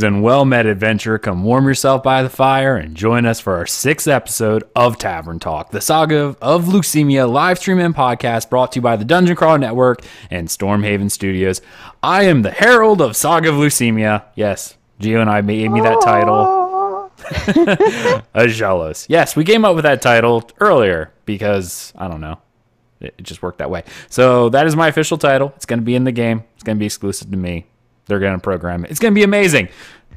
and well-met adventure, come warm yourself by the fire and join us for our 6th episode of Tavern Talk, the Saga of Lucimia live stream and podcast brought to you by the Dungeon Crawl Network and Stormhaven Studios. I am the Herald of Saga of Lucimia. Yes, Gio and I made me that title. Aggelos. Yes, we came up with that title earlier because, I don't know, it just worked that way. So that is my official title. It's going to be in the game. It's going to be exclusive to me. They're going to program it. It's going to be amazing.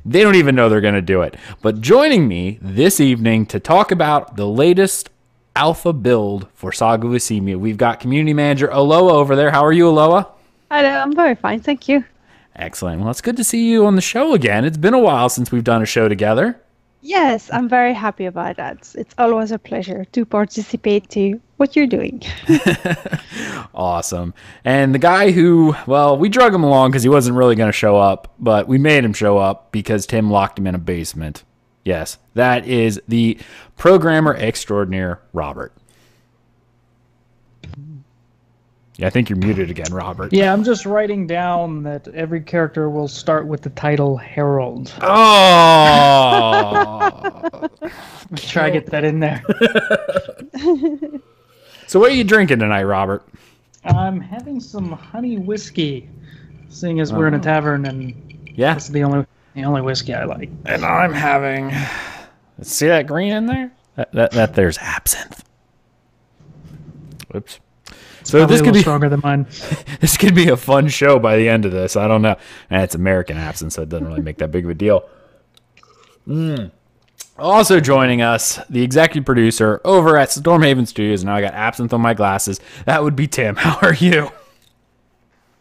They don't even know they're going to do it. But joining me this evening to talk about the latest alpha build for Saga of Lucimia, we've got Community Manager Elloa over there. How are you, Elloa? Hello, I'm very fine, thank you. Excellent. Well, it's good to see you on the show again. It's been a while since we've done a show together. Yes, I'm very happy about that. It's always a pleasure to participate to what you're doing. Awesome. And the guy who, well, we drug him along because he wasn't really going to show up, but we made him show up because Tim locked him in a basement. Yes, that is the programmer extraordinaire, Robert. Yeah, I think you're muted again, Robert. Yeah, I'm just writing down that every character will start with the title Herald. Oh! Try to get that in there. So what are you drinking tonight, Robert? I'm having some honey whiskey, seeing as we're in a tavern, and yeah, this is the only whiskey I like. And I'm having... See that green in there? That there's absinthe. Whoops. So this could be stronger than mine. This could be a fun show by the end of this. I don't know. And it's American absinthe, so it doesn't really make that big of a deal. Also joining us, the executive producer over at Stormhaven Studios. Now I got absinthe on my glasses. That would be Tim. How are you?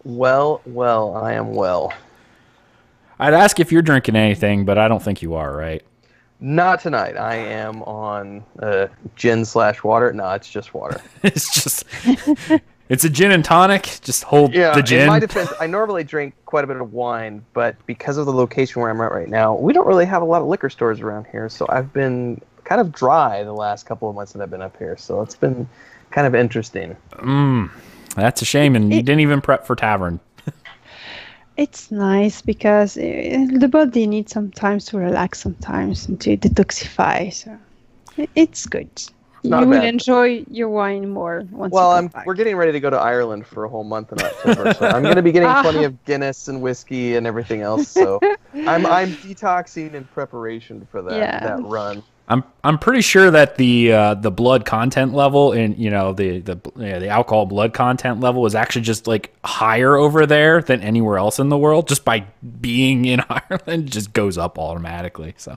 Well, I am well. I'd ask if you're drinking anything, but I don't think you are, right? Not tonight. I am on gin/water. No, it's just water. It's a gin and tonic. Just hold the gin. In my defense, I normally drink quite a bit of wine, but because of the location where I'm at right now, we don't really have a lot of liquor stores around here. So I've been kind of dry the last couple of months that I've been up here. So it's been kind of interesting. That's a shame, and you didn't even prep for Tavern. It's nice because the body needs some time to relax sometimes and to detoxify. So it's good. You will enjoy your wine more once you come back. We're getting ready to go to Ireland for a whole month in October, so I'm going to be getting plenty of Guinness and whiskey and everything else. So I'm detoxing in preparation for that run. I'm pretty sure that the blood content level and the alcohol blood content level is actually just like higher over there than anywhere else in the world. Just by being in Ireland, it just goes up automatically. So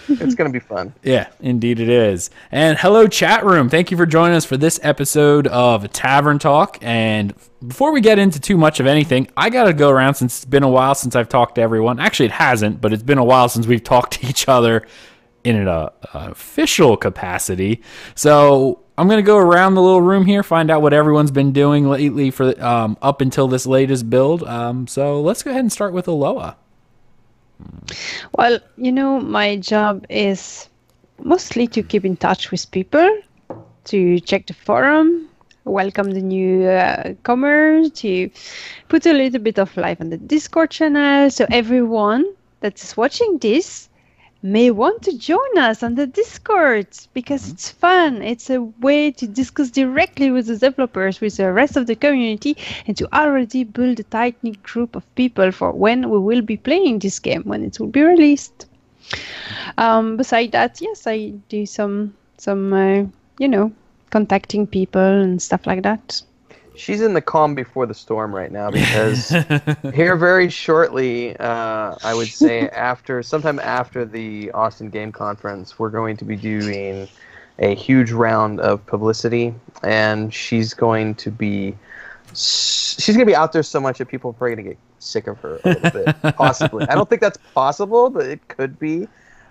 it's going to be fun. Yeah, indeed it is. And hello, chat room. Thank you for joining us for this episode of Tavern Talk. And before we get into too much of anything, I got to go around since it's been a while since I've talked to everyone. Actually, it hasn't, but it's been a while since we've talked to each other in an official capacity. So I'm going to go around the little room here, find out what everyone's been doing lately for up until this latest build. So let's go ahead and start with Elloa. Well, my job is mostly to keep in touch with people, to check the forum, welcome the new comer, to put a little bit of life on the Discord channel, so everyone that is watching this may want to join us on the Discord because it's fun. It's a way to discuss directly with the developers, with the rest of the community, and to already build a tight-knit group of people for when we will be playing this game, when it will be released. Besides that, yes, I do some contacting people and stuff like that. She's in the calm before the storm right now because here very shortly, I would say sometime after the Austin Game Conference, we're going to be doing a huge round of publicity, and she's going to be out there so much that people are probably going to get sick of her a little bit, possibly. I don't think that's possible, but it could be.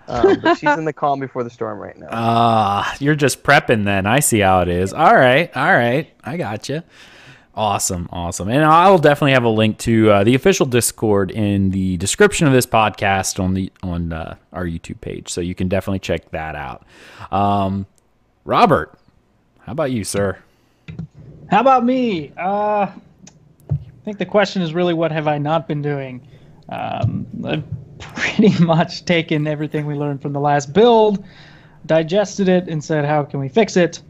But she's in the calm before the storm right now. You're just prepping then. I see how it is. All right. I got you. Awesome. And I'll definitely have a link to the official Discord in the description of this podcast on our YouTube page, so you can definitely check that out. Robert, how about you, sir? How about me? I think the question is really, what have I not been doing? I've pretty much taken everything we learned from the last build, digested it, and said, how can we fix it?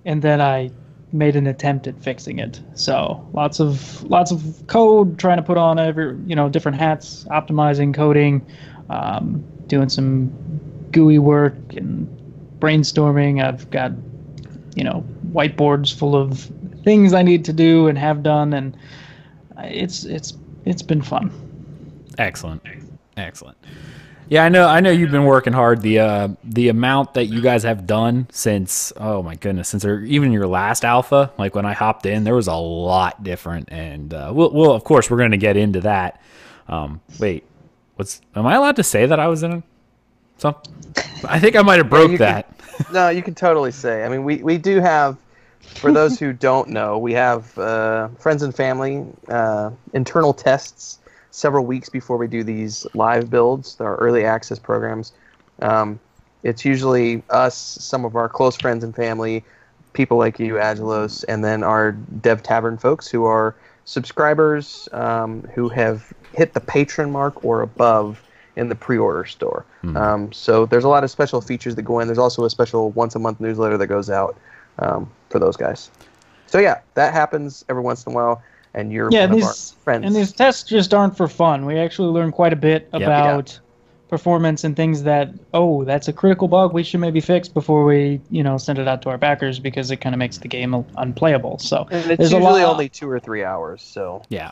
And then I made an attempt at fixing it. So lots of code, trying to put on different hats, optimizing, coding, doing some GUI work and brainstorming. I've got whiteboards full of things I need to do and have done, and it's been fun. Excellent. Yeah, I know you've been working hard. The amount that you guys have done since, oh my goodness, since even your last alpha, like when I hopped in, there was a lot different, and we'll of course we're going to get into that. Wait, am I allowed to say that I was in something? I think I might have broke that. No, you can totally say. I mean, we do have, for those who don't know, we have friends and family internal tests several weeks before we do these live builds, our early access programs. It's usually us, some of our close friends and family, people like you, Aggelos, and then our Dev Tavern folks who are subscribers who have hit the patron mark or above in the pre-order store. So there's a lot of special features that go in. There's also a special once-a-month newsletter that goes out for those guys. So yeah, that happens every once in a while. And you're one of our friends. And these tests just aren't for fun. We actually learn quite a bit about performance and things that, that's a critical bug we should maybe fix before we, send it out to our backers, because it kind of makes the game unplayable. So and it's usually only 2 or 3 hours. So yeah.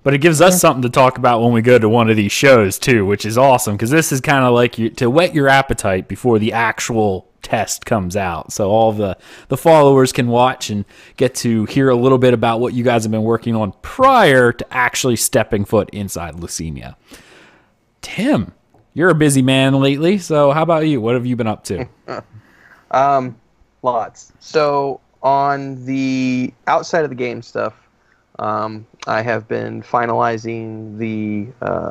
But it gives us something to talk about when we go to one of these shows too, which is awesome, because this is kind of like to whet your appetite before the actual test comes out. So all the followers can watch and get to hear a little bit about what you guys have been working on prior to actually stepping foot inside Lucimia. Tim, you're a busy man lately, so how about you? What have you been up to? Lots. So on the outside of the game stuff, I have been finalizing the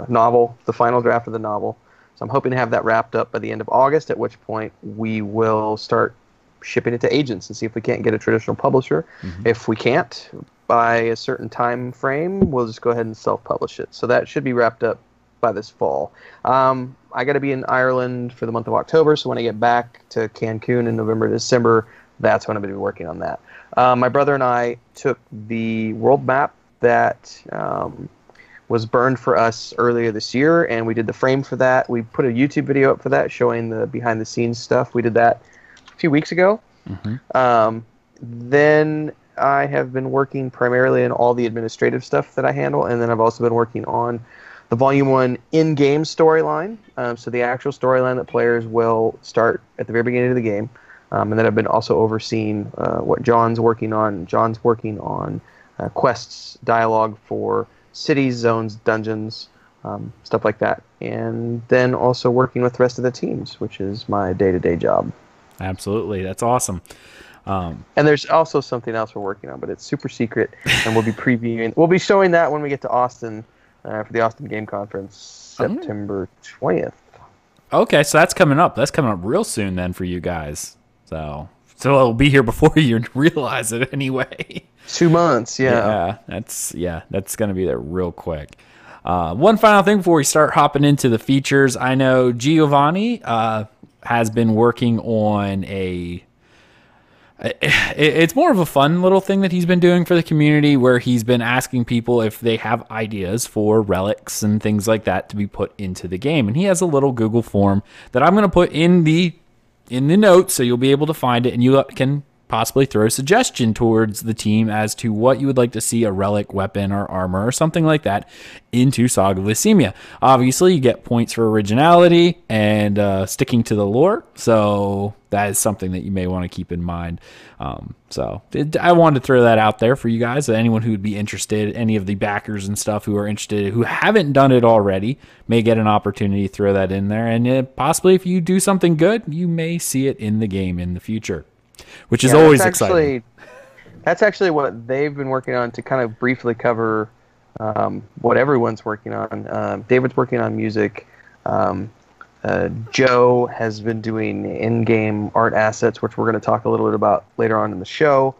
novel, the final draft of the novel. So I'm hoping to have that wrapped up by the end of August, at which point we will start shipping it to agents and see if we can't get a traditional publisher. If we can't, by a certain time frame, we'll just go ahead and self-publish it. So that should be wrapped up by this fall. I got to be in Ireland for the month of October, so when I get back to Cancun in November, December, that's when I'm going to be working on that. My brother and I took the world map that was burned for us earlier this year, and we did the frame for that. We put a YouTube video up for that showing the behind-the-scenes stuff. We did that a few weeks ago. Then I have been working primarily on all the administrative stuff that I handle, and then I've also been working on the Volume 1 in-game storyline, so the actual storyline that players will start at the very beginning of the game. And then I've been also overseeing what John's working on. John's working on quests, dialogue for cities, zones, dungeons, stuff like that. And then also working with the rest of the teams, which is my day-to-day job. Absolutely. That's awesome. And there's also something else we're working on, but it's super secret, and we'll be previewing. We'll be showing that when we get to Austin for the Austin Game Conference, September 20th. Okay, so that's coming up. That's coming up real soon then for you guys. So it'll be here before you realize it anyway. 2 months, yeah. That's going to be there real quick. One final thing before we start hopping into the features. I know Giovanni has been working on it's more of a fun little thing that he's been doing for the community, where he's been asking people if they have ideas for relics and things like that to be put into the game. And he has a little Google form that I'm going to put in the notes, so you'll be able to find it, and you can possibly throw a suggestion towards the team as to what you would like to see a relic, weapon, or armor, or something like that into Saga of Lucimia. Obviously, you get points for originality and sticking to the lore, so that is something that you may want to keep in mind. I wanted to throw that out there for you guys. Anyone who would be interested, any of the backers and stuff who are interested, who haven't done it already, may get an opportunity to throw that in there. And possibly if you do something good, you may see it in the game in the future, which is always exciting. That's actually what they've been working on, to kind of briefly cover what everyone's working on. David's working on music. Joe has been doing in-game art assets, which we're going to talk a little bit about later on in the show.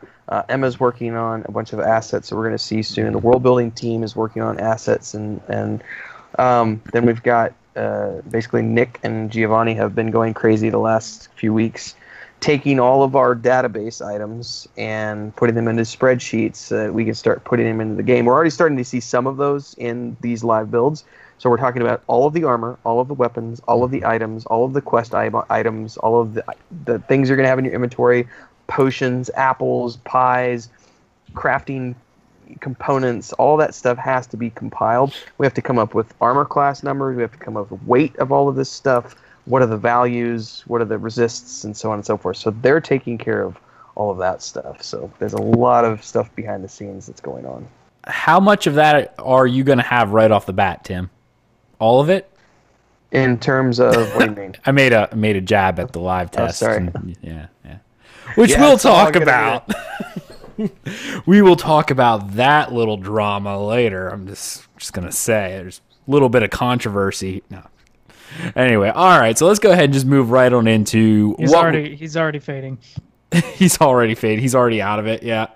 Emma's working on a bunch of assets that we're going to see soon. The world-building team is working on assets and Then we've got basically Nick and Giovanni have been going crazy the last few weeks, taking all of our database items and putting them into spreadsheets so that we can start putting them into the game. We're already starting to see some of those in these live builds. So we're talking about all of the armor, all of the weapons, all of the items, all of the quest items, all of the things you're going to have in your inventory, potions, apples, pies, crafting components, all that stuff has to be compiled. We have to come up with armor class numbers. We have to come up with weight of all of this stuff. What are the values? What are the resists? And so on and so forth. So they're taking care of all of that stuff. So there's a lot of stuff behind the scenes that's going on. How much of that are you going to have right off the bat, Tim? All of it? In terms of, what do you mean? I made a jab at the live test. Sorry. Yeah. Which we'll talk about. We will talk about that little drama later. I'm just going to say there's a little bit of controversy. No. Anyway, all right. So let's go ahead and just move right on into He's already fading. He's already fading. He's already out of it. Yeah.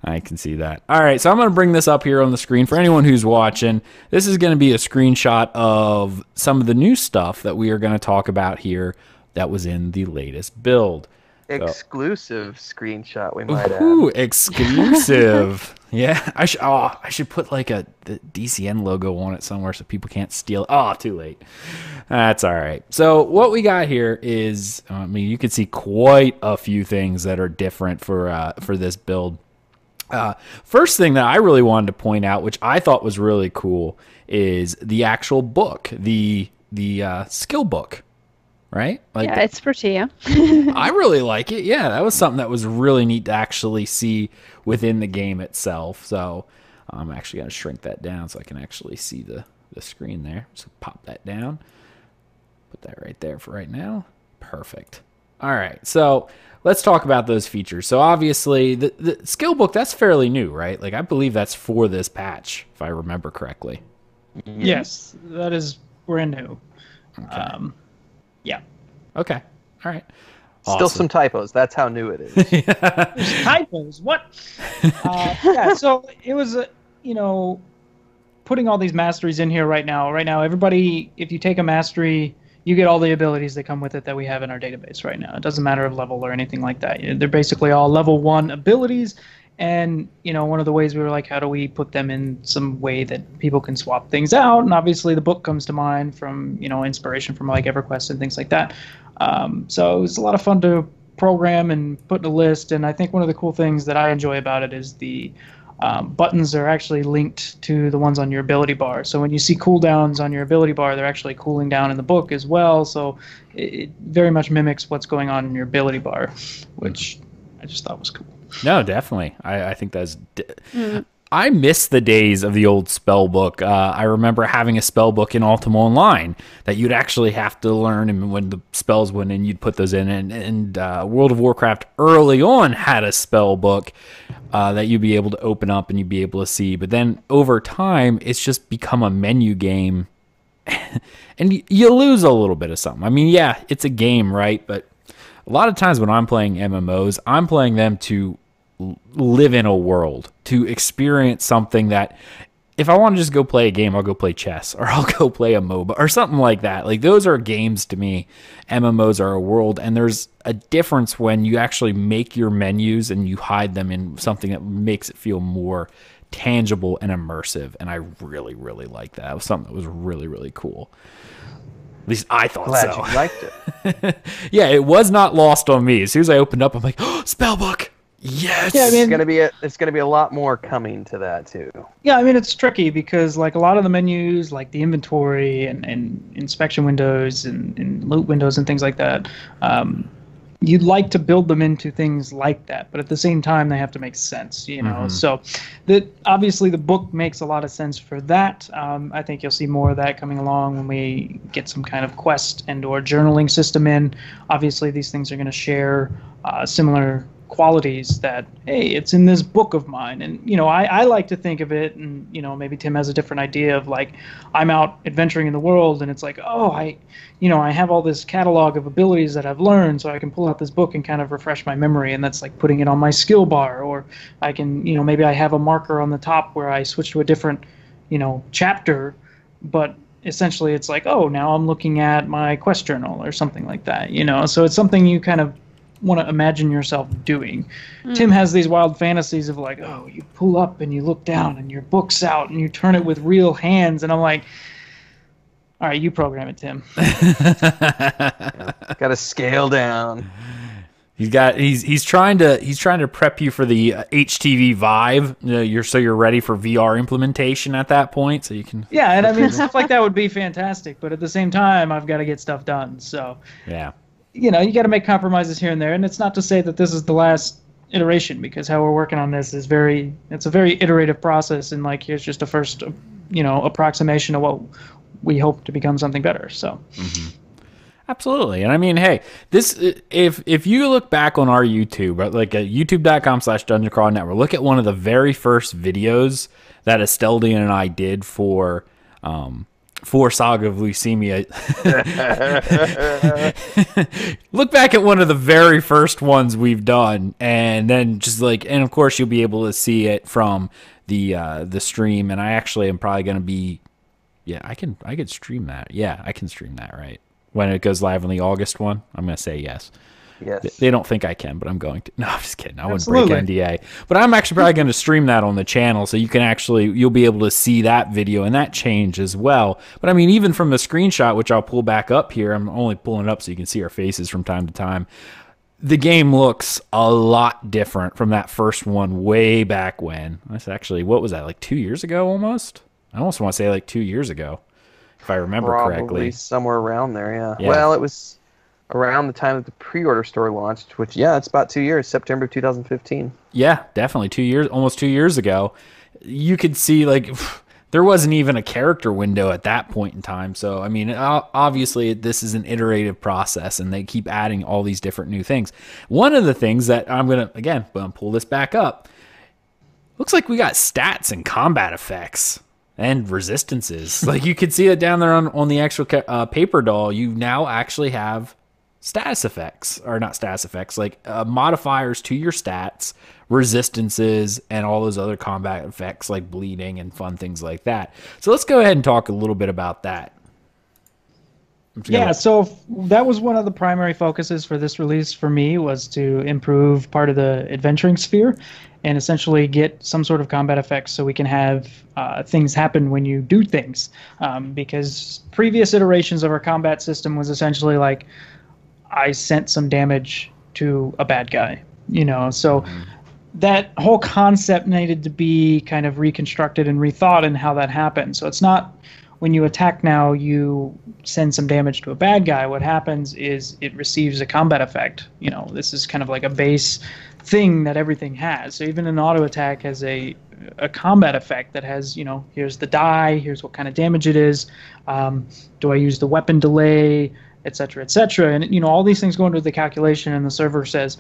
I can see that. All right, so I'm going to bring this up here on the screen for anyone who's watching. This is going to be a screenshot of some of the new stuff that we are going to talk about here that was in the latest build. Exclusive screenshot, we might add. Ooh, exclusive. Yeah, I should put like the DCN logo on it somewhere so people can't steal it. Oh, too late. That's all right. So what we got here is, you can see quite a few things that are different for this build. First thing that I really wanted to point out, which I thought was really cool, is the actual book, the skill book, right? Like, yeah, it's pretty, yeah. I really like it. Yeah, that was something that was really neat to actually see within the game itself. So I'm actually going to shrink that down so I can actually see the screen there. So pop that down. Put that right there for right now. Perfect. All right, so let's talk about those features. So obviously, the skill book, that's fairly new, right? Like, I believe that's for this patch, if I remember correctly. Yes, that is brand new. Okay. Yeah. Okay. All right. Still Awesome. some typos. That's how new it is. There's typos. What? Yeah. So it was, putting all these masteries in here right now. Right now, everybody, if you take a mastery, you get all the abilities that come with it that we have in our database right now. It doesn't matter of level or anything like that. They're basically all level 1 abilities. And, one of the ways we were like, how do we put them in some way that people can swap things out? And obviously the book comes to mind from, inspiration from like EverQuest and things like that. So it was a lot of fun to program and put in a list. And I think one of the cool things that I enjoy about it is the buttons are actually linked to the ones on your ability bar. So when you see cooldowns on your ability bar, they're actually cooling down in the book as well. So it very much mimics what's going on in your ability bar, which I just thought was cool. No, definitely. I think that's... I miss the days of the old spell book. I remember having a spell book in Ultima Online that you'd actually have to learn, and when the spells went in, you'd put those in. And World of Warcraft early on had a spell book that you'd be able to open up and you'd be able to see. But then over time, it's just become a menu game, and you lose a little bit of something. I mean, yeah, it's a game, right? But a lot of times when I'm playing MMOs, I'm playing them to live in a world, to experience something that if I want to just go play a game, I'll go play chess or I'll go play a MOBA or something like that. Like, those are games to me. MMOs are a world, and there's a difference when you actually make your menus and you hide them in something that makes it feel more tangible and immersive. And I really, really like that. It was something that was really, really cool. At least I thought Glad so. you liked it. Yeah, it was not lost on me. As soon as I opened up, I'm like, oh, spellbook. Yes. Yeah, I mean, It's gonna be a lot more coming to that too. Yeah, I mean, it's tricky because like a lot of the menus, like the inventory and inspection windows and loot windows and things like that, you'd like to build them into things like that, but at the same time, they have to make sense, Mm-hmm. So obviously the book makes a lot of sense for that. I think you'll see more of that coming along when we get some kind of quest and or journaling system in. Obviously, these things are going to share similar qualities that, hey, it's in this book of mine. And I like to think of it, and maybe Tim has a different idea of like, I'm out adventuring in the world and it's like, oh, I have all this catalog of abilities that I've learned, so I can pull out this book and kind of refresh my memory, and that's like putting it on my skill bar. Or I can, maybe I have a marker on the top where I switch to a different chapter, but essentially it's like, oh, now I'm looking at my quest journal or something like that, you know. So it's something you kind of want to imagine yourself doing. Tim has these wild fantasies of like, oh, you pull up and you look down and your book's out and you turn it with real hands, and I'm like, all right, you program it, Tim. Got to scale down. He's trying to prep you for the HTV Vive. You're ready for VR implementation at that point, so you can. Yeah, and I mean stuff like that would be fantastic, but at the same time, I've got to get stuff done. So yeah, you know, you got to make compromises here and there, and it's not to say that this is the last iteration, because how we're working on this is it's a very iterative process, and like here's just a first, you know, approximation of what we hope to become something better. So. Mm-hmm. Absolutely. And I mean, hey, this if you look back on our YouTube, like at youtube.com/Dungeon Crawl Network, look at one of the very first videos that Asteldian and I did for Saga of Lucimia. Look back at one of the very first ones we've done, and then just like, and of course you'll be able to see it from the stream. And I actually am probably going to be, I can stream that. Yeah, I can stream that, right? When it goes live on the August one, I'm going to say yes. Yes. They don't think I can, but I'm going to. No, I'm just kidding. I wouldn't Absolutely. break NDA. But I'm actually probably going to stream that on the channel, so you'll be able to see that video and that change as well. But I mean, even from the screenshot, which I'll pull back up here, I'm only pulling it up so you can see our faces from time to time. The game looks a lot different from that first one way back when. That's actually, what was that, like 2 years ago almost? I almost want to say like 2 years ago, if I remember correctly. Probably somewhere around there, yeah. Well, it was around the time that the pre-order store launched, which, it's about 2 years, September 2015. Yeah, definitely 2 years, almost 2 years ago. You could see, like, there wasn't even a character window at that point in time. So, I mean, obviously, this is an iterative process, and they keep adding all these different new things. One of the things that I'm going to pull this back up, looks like we got stats and combat effects. And resistances. Like you could see it down there on the actual paper doll. You now actually have status effects, or not status effects, like modifiers to your stats, resistances, and all those other combat effects like bleeding and fun things like that. So let's go ahead and talk a little bit about that. Yeah, so that was one of the primary focuses for this release for me, was to improve part of the adventuring sphere and essentially get some sort of combat effects so we can have things happen when you do things. Because previous iterations of our combat system was essentially like, I sent some damage to a bad guy, you know, so that whole concept needed to be kind of reconstructed and rethought in how that happened. So it's not, when you attack now, you send some damage to a bad guy. What happens is it receives a combat effect. You know, this is kind of like a base thing that everything has. So even an auto attack has a combat effect that has, you know, here's the die, here's what kind of damage it is. Do I use the weapon delay, et cetera, et cetera. And, you know, all these things go into the calculation, and the server says,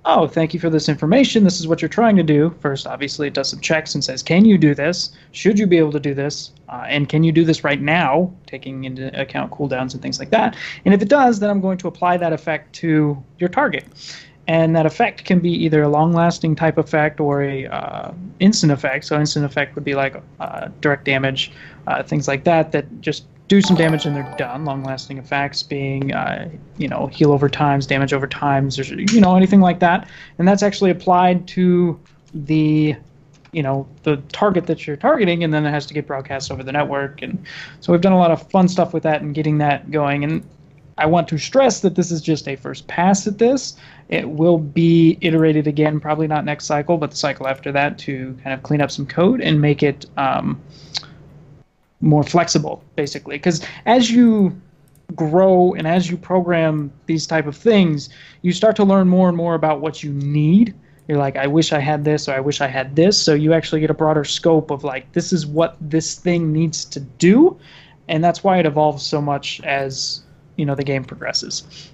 oh, thank you for this information. This is what you're trying to do. First, obviously, it does some checks and says, can you do this? Should you be able to do this? And can you do this right now, taking into account cooldowns and things like that? And if it does, then I'm going to apply that effect to your target. And that effect can be either a long-lasting type effect or a instant effect. So instant effect would be like direct damage, things like that, that just do some damage and they're done. Long-lasting effects being, heal over times, damage over times, or, you know, anything like that. And that's actually applied to the target that you're targeting, and then it has to get broadcast over the network. And so we've done a lot of fun stuff with that and getting that going. And I want to stress that this is just a first pass at this. It will be iterated again, probably not next cycle, but the cycle after that, to kind of clean up some code and make it more flexible, basically. Because as you grow and as you program these type of things, you start to learn more and more about what you need. You're like, I wish I had this, or I wish I had this. So you actually get a broader scope of like, this is what this thing needs to do. And that's why it evolves so much as, you know, the game progresses.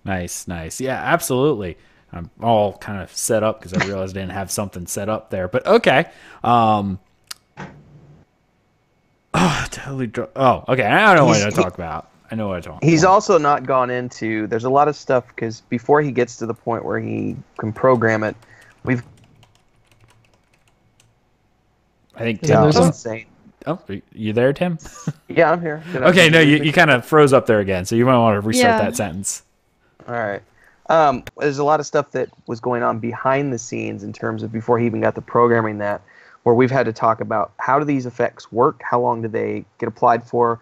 Nice. Yeah, absolutely. I'm all kind of set up because I realized I didn't have something set up there. But okay. Okay. I know what to talk about. I know what I'm talking about. He's also not gone into, there's a lot of stuff, because before he gets to the point where he can program it, I think Yeah, Tim, there's insane. Oh, you there, Tim? Yeah, I'm here. Okay, no, you kind of froze up there again, so you might want to restart that sentence. All right. There's a lot of stuff that was going on behind the scenes in terms of before he even got the programming that, where we've had to talk about how do these effects work, how long do they get applied for,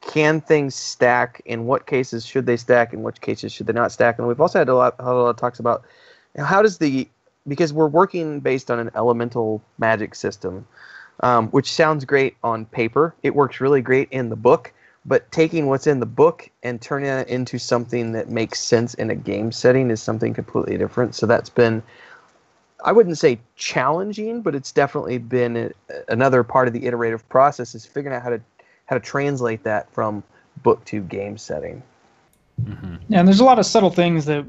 can things stack, in what cases should they stack, in which cases should they not stack, and we've also had a lot of talks about how does because we're working based on an elemental magic system, which sounds great on paper. It works really great in the book, but taking what's in the book and turning it into something that makes sense in a game setting is something completely different. So that's been, I wouldn't say challenging, but it's definitely been another part of the iterative process, is figuring out how to translate that from book to game setting. Mm-hmm. Yeah, and there's a lot of subtle things that,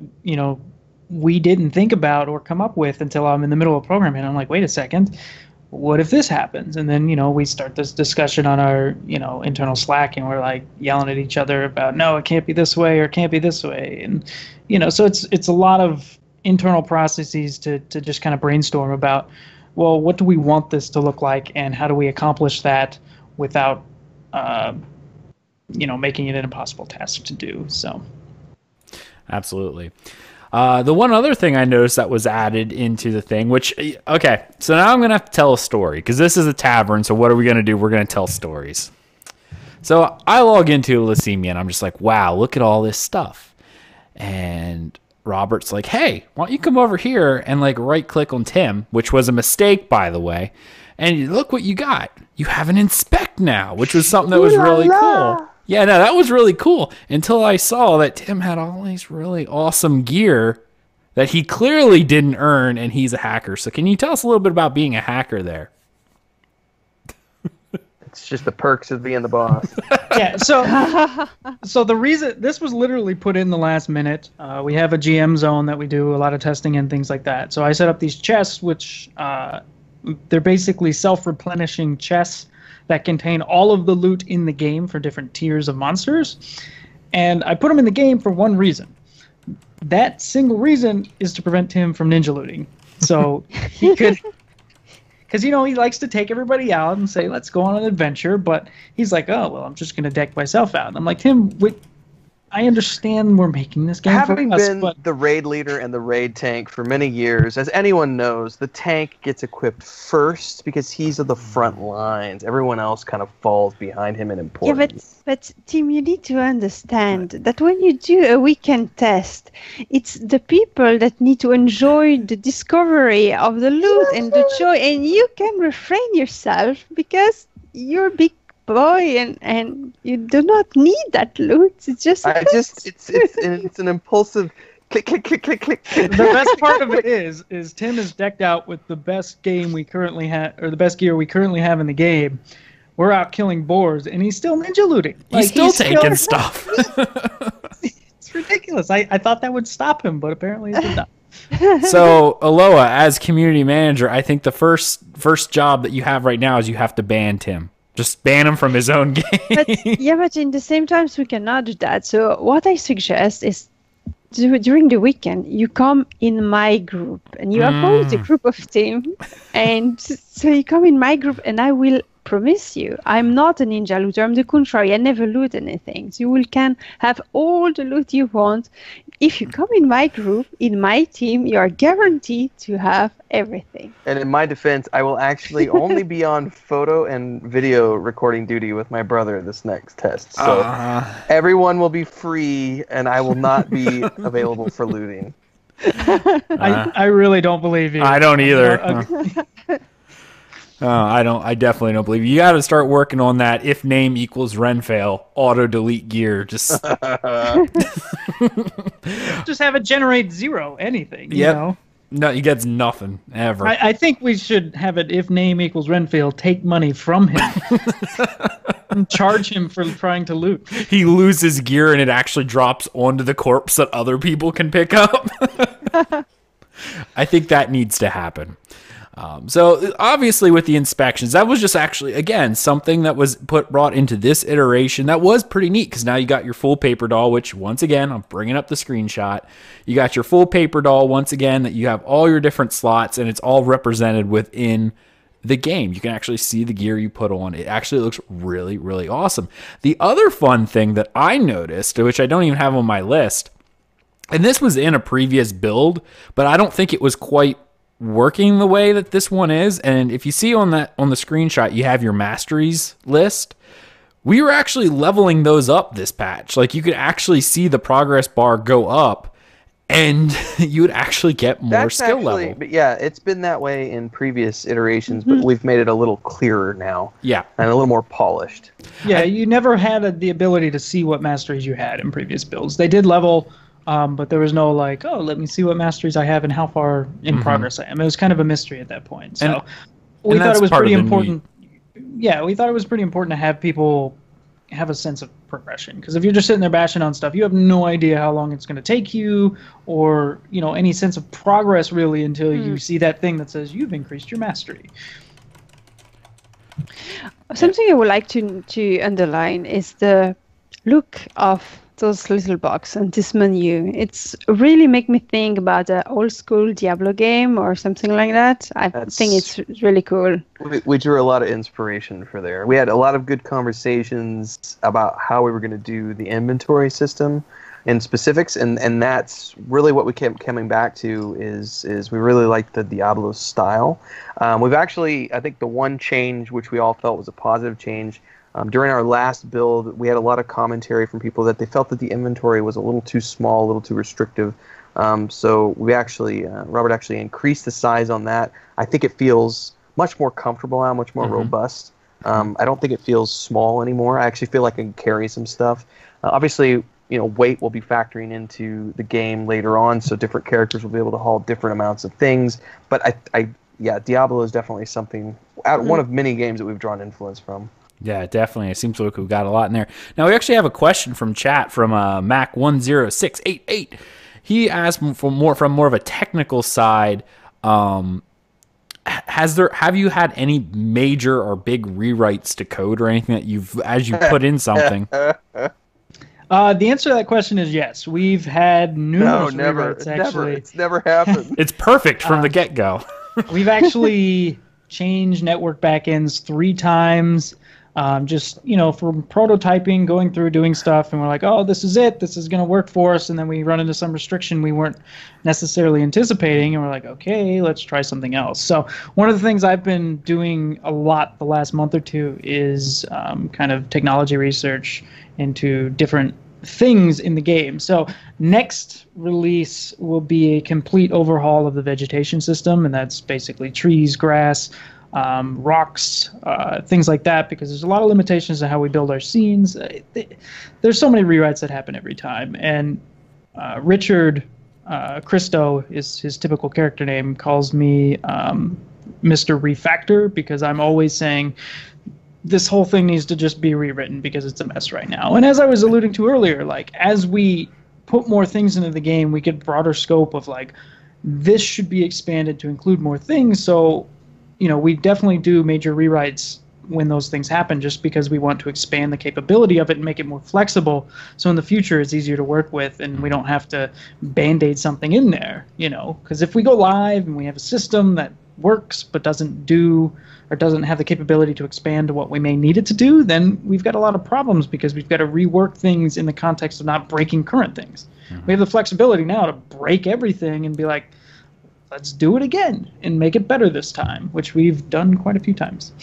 we didn't think about or come up with until I'm in the middle of programming. I'm like, wait a second, what if this happens? And then, we start this discussion on our, internal Slack, and we're like yelling at each other about, no, it can't be this way or it can't be this way. And, so it's a lot of internal processes to just kind of brainstorm about, well, what do we want this to look like, and how do we accomplish that without, making it an impossible task to do. So. Absolutely. The one other thing I noticed that was added into the thing, which, okay, so now I'm going to have to tell a story, because this is a tavern, so what are we going to do? We're going to tell stories. So I log into Lucimia, and I'm just like, wow, look at all this stuff. And Robert's like, hey, why don't you come over here and right-click on Tim, which was a mistake, by the way, and look what you got. You have an inspect now, which was something that was really cool. Yeah, no, that was really cool, until I saw that Tim had all these really awesome gear that he clearly didn't earn, and he's a hacker. So can you tell us a little bit about being a hacker there? It's just the perks of being the boss. Yeah, so the reason, this was literally put in the last minute. We have a GM zone that we do a lot of testing and things like that. So I set up these chests, which they're basically self-replenishing chests that contain all of the loot in the game for different tiers of monsters. And I put them in the game for one reason. That single reason is to prevent him from ninja looting. So he could, because, he likes to take everybody out and say, let's go on an adventure. But he's like, oh, well, I'm just going to deck myself out. And I'm like, Tim, I understand we're making this game Having for us, been the raid leader and the raid tank for many years, as anyone knows, the tank gets equipped first because he's of the front lines. Everyone else kind of falls behind him in importance. Yeah, but Tim, you need to understand that when you do a weekend test, it's the people that need to enjoy the discovery of the loot and the joy, and you can refrain yourself because you're big boy and you do not need that loot. It's just it's an impulsive click click click click click. The best part of it is Tim is decked out with the best game we currently have, or the best gear we currently have in the game. We're out killing boars, and he's still ninja looting. He's still taking stuff. It's ridiculous. I thought that would stop him, but apparently it did not. So, Elloa, as community manager, I think the first job that you have right now is you have to ban Tim. Just ban him from his own game. But in the same times we cannot do that. So what I suggest is during the weekend, you come in my group, and you are always a group of Tim. And so you come in my group, and I will promise you, I'm not a ninja looter. I'm the contrary. I never loot anything. So you can have all the loot you want. If you come in my group, in my team, you are guaranteed to have everything. And in my defense, I will actually only be on photo and video recording duty with my brother this next test. So everyone will be free, and I will not be available for looting. I really don't believe you. I don't either. I definitely don't believe you. You got to start working on that. If name equals Renfail, auto delete gear. Just have it generate zero anything. Yep. You know? No, he gets nothing ever. I think we should have it. If name equals Renfail, take money from him and charge him for trying to loot. He loses gear and it actually drops onto the corpse that other people can pick up. I think that needs to happen. So obviously with the inspections, that was just actually, again, something that was brought into this iteration that was pretty neat, because now you got your full paper doll, which once again, I'm bringing up the screenshot. You got your full paper doll once again, that you have all your different slots, and it's all represented within the game. You can actually see the gear you put on. It actually looks really, really awesome. The other fun thing that I noticed, which I don't even have on my list, and this was in a previous build, but I don't think it was quite working the way that this one is. And if you see on the screenshot, you have your masteries list. We were actually leveling those up this patch. Like, you could actually see the progress bar go up, and you would actually get more skill level. But yeah, it's been that way in previous iterations, but we've made it a little clearer now. Yeah. And a little more polished. Yeah, you never had the ability to see what masteries you had in previous builds. They did level, but there was no like, oh, let me see what masteries I have and how far in progress I am. It was kind of a mystery at that point. So we thought it was pretty important. Yeah, we thought it was pretty important to have people have a sense of progression, because if you're just sitting there bashing on stuff, you have no idea how long it's going to take you, or any sense of progress really, until you see that thing that says you've increased your mastery. Something I would like to underline is the look of those little box and this menu. It's really make me think about an old school Diablo game or something like that. I think it's really cool. We drew a lot of inspiration for there. We had a lot of good conversations about how we were going to do the inventory system in specifics, and that's really what we kept coming back to is we really liked the Diablo style. We've actually, I think the one change which we all felt was a positive change, during our last build, we had a lot of commentary from people that they felt that the inventory was a little too small, a little too restrictive. So we actually, Robert actually increased the size on that. I think it feels much more comfortable now, much more robust. I don't think it feels small anymore. I actually feel like I can carry some stuff. Obviously, weight will be factoring into the game later on, so different characters will be able to haul different amounts of things. But yeah, Diablo is definitely something, one of many games that we've drawn influence from. Yeah, definitely. It seems like we've got a lot in there. Now, we actually have a question from chat from Mac10688. He asked from more of a technical side. Have you had any major or big rewrites to code or anything that as you put in something? The answer to that question is yes. We've had numerous rewrites, actually. It's never happened. It's perfect from the get-go. We've actually changed network backends 3 times. Just, from prototyping, going through, doing stuff, and we're like, oh, this is it. This is going to work for us. And then we run into some restriction we weren't necessarily anticipating, and we're like, okay, let's try something else. So one of the things I've been doing a lot the last month or two is kind of technology research into different things in the game. So next release will be a complete overhaul of the vegetation system, and that's basically trees, grass, rocks, things like that, because there's a lot of limitations to how we build our scenes. There's so many rewrites that happen every time, and Richard Christo is his typical character name, calls me Mr. Refactor, because I'm always saying this whole thing needs to just be rewritten because it's a mess right now. And as I was alluding to earlier, like, as we put more things into the game, we get broader scope of like, this should be expanded to include more things. So we definitely do major rewrites when those things happen, just because we want to expand the capability of it and make it more flexible, so in the future it's easier to work with and we don't have to band-aid something in there, because if we go live and we have a system that works but doesn't have the capability to expand to what we may need it to do, then we've got a lot of problems, because we've got to rework things in the context of not breaking current things. We have the flexibility now to break everything and be like, let's do it again and make it better this time, which we've done quite a few times.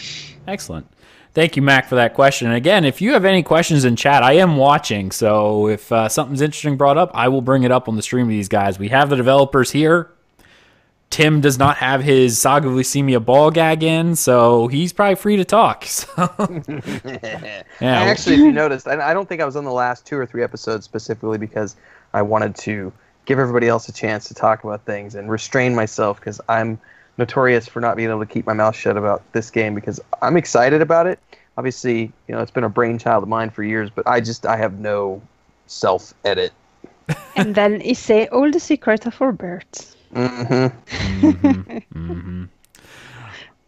Excellent. Thank you, Mac, for that question. And again, if you have any questions in chat, I am watching. So if something's interesting brought up, I will bring it up on the stream to these guys. We have the developers here. Tim does not have his Saga of Lucimia ball gag in, so he's probably free to talk. So. Yeah. Actually, if you noticed, I don't think I was on the last 2 or 3 episodes specifically because I wanted to give everybody else a chance to talk about things and restrain myself, because I'm notorious for not being able to keep my mouth shut about this game, because I'm excited about it. Obviously, it's been a brainchild of mine for years, but I have no self-edit. And then you say all the secrets are for birds.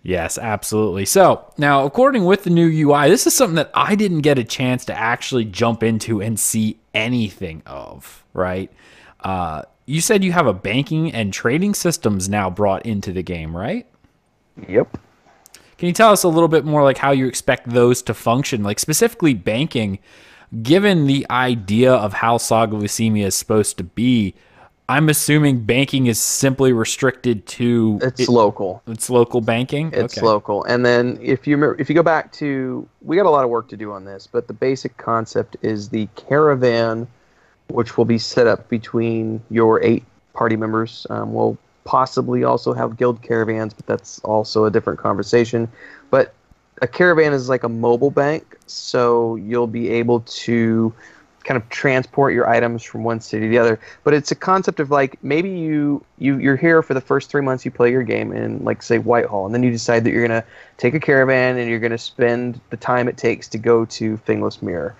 Yes, absolutely. So now, according with the new UI, this is something that I didn't get a chance to actually jump into and see anything of, right? You said you have a banking and trading systems now brought into the game, right? Yep. Can you tell us a little bit more like how you expect those to function, like specifically banking, given the idea of how Saga of Lucimia is supposed to be? I'm assuming banking is simply restricted to local. It's local banking. It's local. And then if you go back to, we got a lot of work to do on this, but the basic concept is the caravan, which will be set up between your 8 party members. We'll possibly also have guild caravans, but that's also a different conversation. But a caravan is like a mobile bank, so you'll be able to kind of transport your items from one city to the other. But it's a concept of like, maybe you're here for the first 3 months you play your game in, like, say, Whitehall, and then you decide that you're going to take a caravan and you're going to spend the time it takes to go to Fingless Mirror.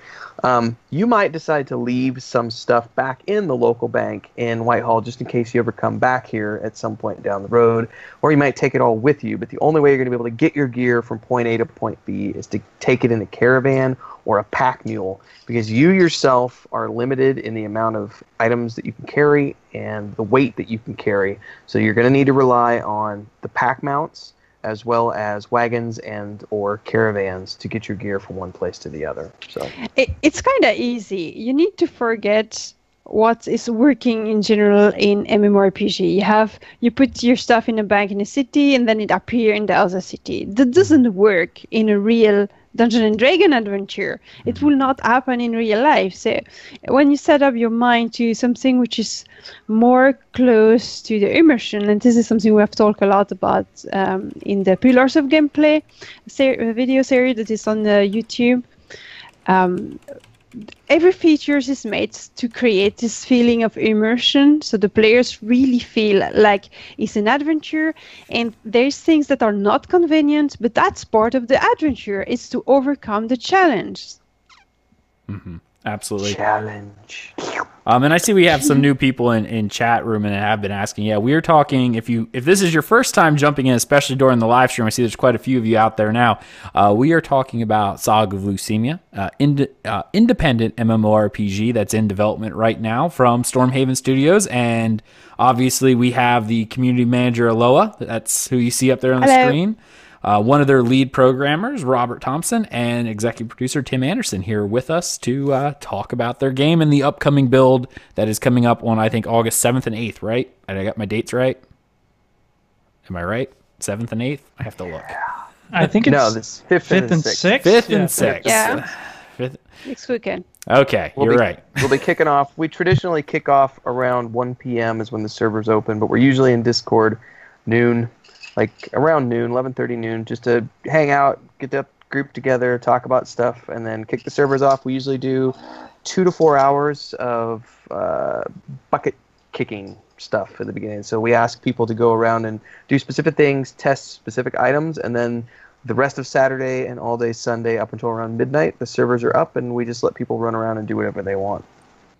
You might decide to leave some stuff back in the local bank in Whitehall just in case you ever come back here at some point down the road, or you might take it all with you. But the only way you're going to be able to get your gear from point A to point B is to take it in a caravan or a pack mule, because you yourself are limited in the amount of items that you can carry and the weight that you can carry. So you're going to need to rely on the pack mounts as well as wagons and or caravans to get your gear from one place to the other. So it's kind of easy. You need to forget what is working in general in MMORPG. You put your stuff in a bank in a city and then it appears in the other city. That doesn't work in a real Dungeon and Dragon adventure. It will not happen in real life. So when you set up your mind to something which is more close to the immersion, and this is something we have talked a lot about in the Pillars of Gameplay video series that is on YouTube. Every feature is made to create this feeling of immersion, so the players really feel like it's an adventure, and there's things that are not convenient, but that's part of the adventure. It's to overcome the challenge. Mm-hmm. Absolutely. Challenge. And I see we have some new people in chat room and have been asking. Yeah, we are talking. If this is your first time jumping in, especially during the live stream, I see there's quite a few of you out there now. We are talking about Saga of Lucimia, independent MMORPG that's in development right now from Stormhaven Studios, and obviously we have the community manager Elloa. That's who you see up there on the screen. One of their lead programmers, Robert Thompson, and executive producer Tim Anderson here with us to talk about their game and the upcoming build that is coming up on, I think, August 7th and 8th, right? I got my dates right? Am I right? 7th and 8th? I have to look. I think it's this 5th and 6th. 5th and 6th. Yeah. 5th. Next weekend. Okay, you're right. We'll be kicking off. We traditionally kick off around 1 p.m. is when the server's open, but we're usually in Discord noon. Like around noon, 11:30 noon, just to hang out, get the group together, talk about stuff, and then kick the servers off. We usually do 2 to 4 hours of bucket kicking stuff at the beginning. So we ask people to go around and do specific things, test specific items, and then the rest of Saturday and all day Sunday up until around midnight, the servers are up, and we just let people run around and do whatever they want.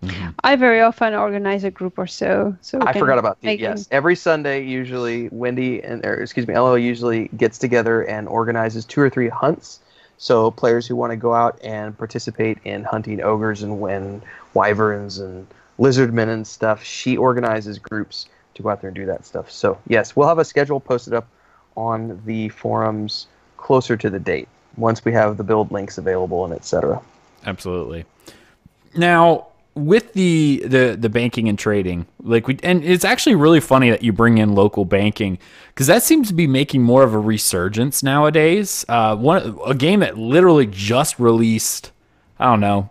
Mm-hmm. I very often organize a group or so. I forgot about that. Yes, every Sunday, usually Elloa usually gets together and organizes 2 or 3 hunts. So players who want to go out and participate in hunting ogres and wyverns and lizardmen and stuff, she organizes groups to go out there and do that stuff. So yes, we'll have a schedule posted up on the forums closer to the date once we have the build links available and etc. Absolutely. Now, with the banking and trading, and it's actually really funny that you bring in local banking, because that seems to be making more of a resurgence nowadays. A game that literally just released, I don't know,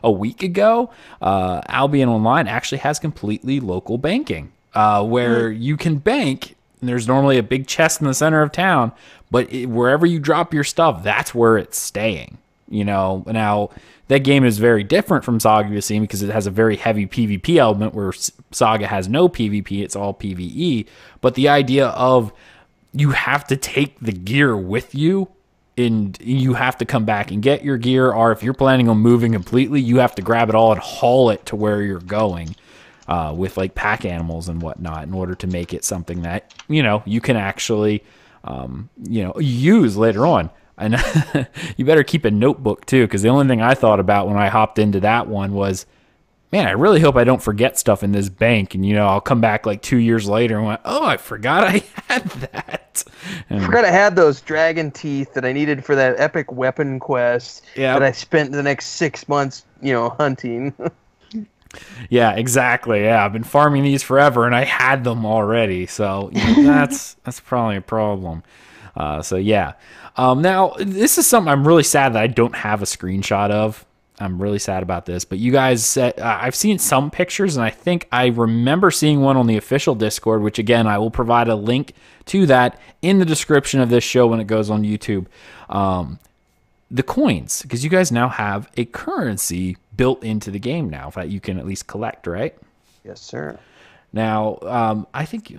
a week ago, Albion Online actually has completely local banking, where you can bank. And there's normally a big chest in the center of town, but wherever you drop your stuff, that's where it's staying. Now that game is very different from Saga of Lucimia because it has a very heavy PvP element, where Saga has no PvP, it's all PvE. But the idea of you have to take the gear with you, and you have to come back and get your gear, or if you're planning on moving completely, you have to grab it all and haul it to where you're going, with like pack animals and whatnot, in order to make it something that you can actually use later on. And you better keep a notebook too, because the only thing I thought about when I hopped into that one was, man, I really hope I don't forget stuff in this bank. And I'll come back like 2 years later and went, oh, I forgot I had that. I forgot I had those dragon teeth that I needed for that epic weapon quest that I spent the next 6 months, hunting. Yeah, exactly. Yeah, I've been farming these forever, and I had them already. So that's probably a problem. So yeah. Now this is something I'm really sad that I don't have a screenshot of. I'm really sad about this, but you guys said I've seen some pictures, and I think I remember seeing one on the official Discord, which again I will provide a link to that in the description of this show when it goes on YouTube. The coins, because you guys now have a currency built into the game now that you can at least collect, right? Yes, sir. Now, I think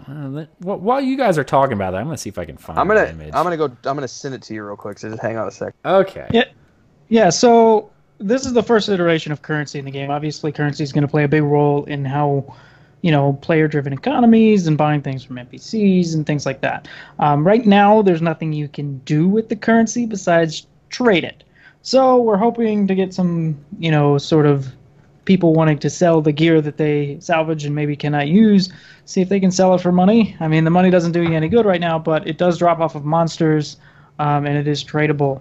while you guys are talking about that, I'm gonna see if I can find the image. I'm gonna send it to you real quick. So just hang on a sec. Okay. Yeah. So this is the first iteration of currency in the game. Obviously, currency is going to play a big role in how, player-driven economies and buying things from NPCs and things like that. Right now, there's nothing you can do with the currency besides trade it. So we're hoping to get some, sort of people wanting to sell the gear that they salvage and maybe cannot use, see if they can sell it for money. I mean, the money doesn't do you any good right now, but it does drop off of monsters, and it is tradable.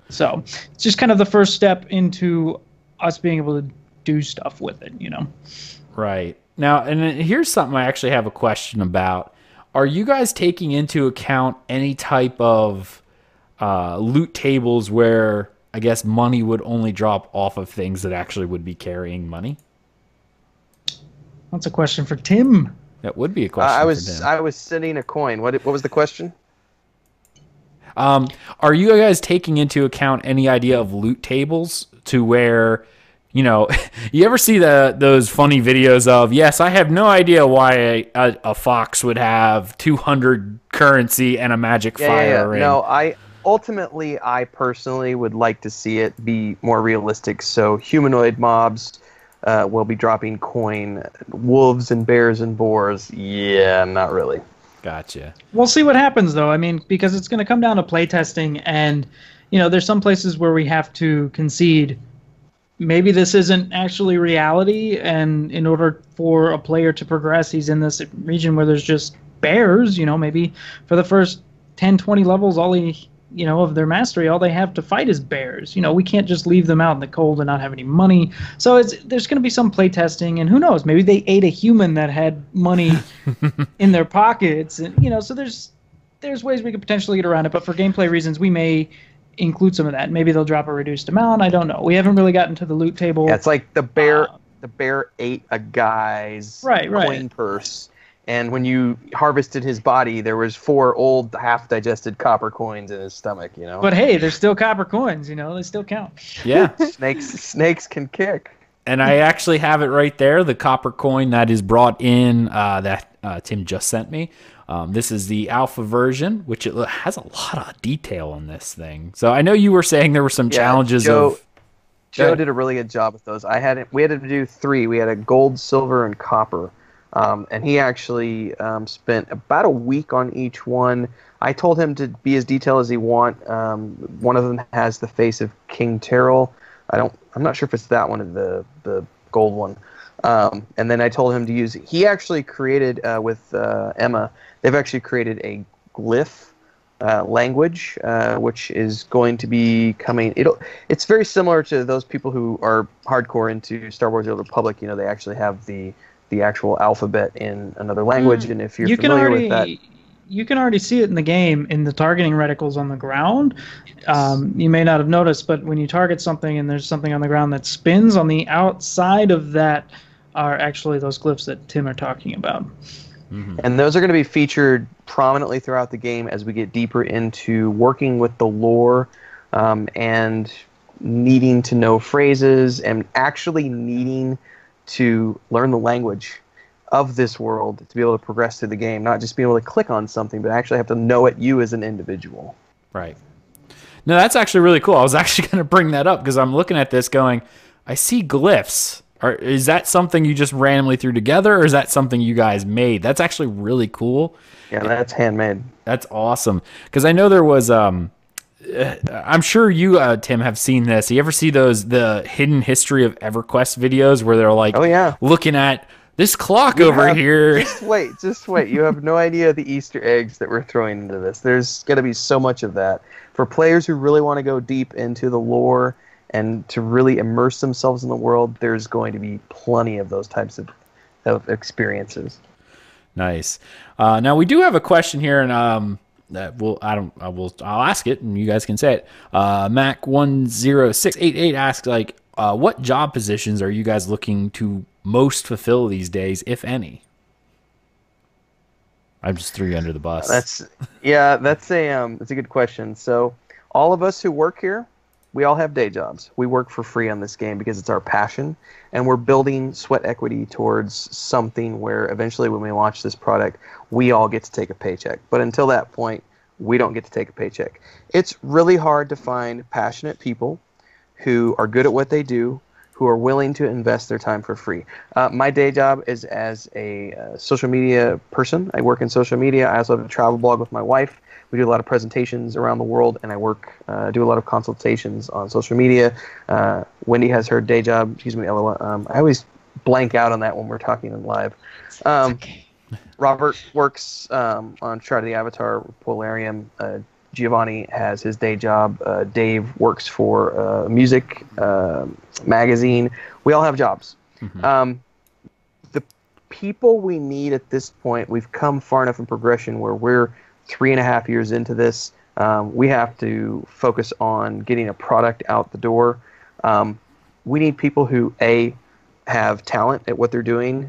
So it's just kind of the first step into us being able to do stuff with it, Right. Now, and here's something I actually have a question about. Are you guys taking into account any type of loot tables where, I guess, money would only drop off of things that actually would be carrying money? That's a question for Tim. That would be a question for Tim. I was sending a coin. What was the question? Are you guys taking into account any idea of loot tables to where, you ever see those funny videos of, yes, I have no idea why a fox would have 200 currency and a magic fire ring. No, I personally would like to see it be more realistic. So humanoid mobs will be dropping coin. Wolves and bears and boars, yeah, not really. Gotcha. We'll see what happens, though. I mean, because it's going to come down to playtesting, and there's some places where we have to concede. Maybe this isn't actually reality, and in order for a player to progress, he's in this region where there's just bears. Maybe for the first 10, 20 levels, of their mastery, all they have to fight is bears. We can't just leave them out in the cold and not have any money. So there's going to be some playtesting, and who knows? Maybe they ate a human that had money in their pockets, and so there's ways we could potentially get around it. But for gameplay reasons, we may include some of that. Maybe they'll drop a reduced amount. I don't know. We haven't really gotten to the loot table. Yeah, it's like the bear ate a guy's coin purse. And when you harvested his body, there was 4 old, half-digested copper coins in his stomach, But hey, there's still copper coins, they still count. Yeah. Snakes can kick. And I actually have it right there, the copper coin that is brought in that Tim just sent me. This is the alpha version, which it has a lot of detail in this thing. So I know you were saying there were some challenges Joe did a really good job with those. We had to do 3. We had a gold, silver, and copper. And he actually spent about a week on each one. I told him to be as detailed as he want. One of them has the face of King Terrell. I'm not sure if it's that one or the gold one. And then I told him to use. He actually created with Emma. They've actually created a glyph language, which is going to be coming. It's very similar to those people who are hardcore into Star Wars: The Old Republic. They actually have the actual alphabet in another language, and if you're familiar with that, you can already see it in the game in the targeting reticles on the ground. You may not have noticed, but when you target something and there's something on the ground that spins, on the outside of that are actually those glyphs that Tim are talking about. Mm-hmm. And those are going to be featured prominently throughout the game as we get deeper into working with the lore and needing to know phrases and actually needing to learn the language of this world to be able to progress through the game, not just be able to click on something, but actually have to know it you as an individual. Right. No, that's actually really cool. I was actually going to bring that up because I'm looking at this going, I see glyphs. Is that something you just randomly threw together, or is that something you guys made? That's actually really cool. Yeah, that's handmade. That's awesome. Because I know there was... I'm sure you, Tim, have seen this. You ever see the hidden history of EverQuest videos where they're like, oh, yeah, looking at This clock You over have- here. Just wait. You have no idea the Easter eggs that we're throwing into this. There's going to be so much of that. For players who really want to go deep into the lore and to really immerse themselves in the world, there's going to be plenty of those types of experiences. Nice. Now we do have a question here, and I'll ask it, and you guys can say it. Mac10688 asks, like, what job positions are you guys looking to most fulfill these days, if any? I just threw you under the bus. That's a good question. So all of us who work here, we all have day jobs. We work for free on this game because it's our passion, and we're building sweat equity towards something where eventually when we launch this product, we all get to take a paycheck. But until that point, we don't get to take a paycheck. It's really hard to find passionate people who are good at what they do, who are willing to invest their time for free. My day job is as a social media person. I work in social media. I also have a travel blog with my wife. We do a lot of presentations around the world, and I do a lot of consultations on social media. Wendy has her day job, Elloa. I always blank out on that when we're talking in live. Okay. Robert works on Shard of the Avatar, Polarium. Giovanni has his day job. Dave works for a music magazine. We all have jobs. Mm-hmm. The people we need at this point, we've come far enough in progression where we're 3.5 years into this. We have to focus on getting a product out the door. We need people who, A, have talent at what they're doing,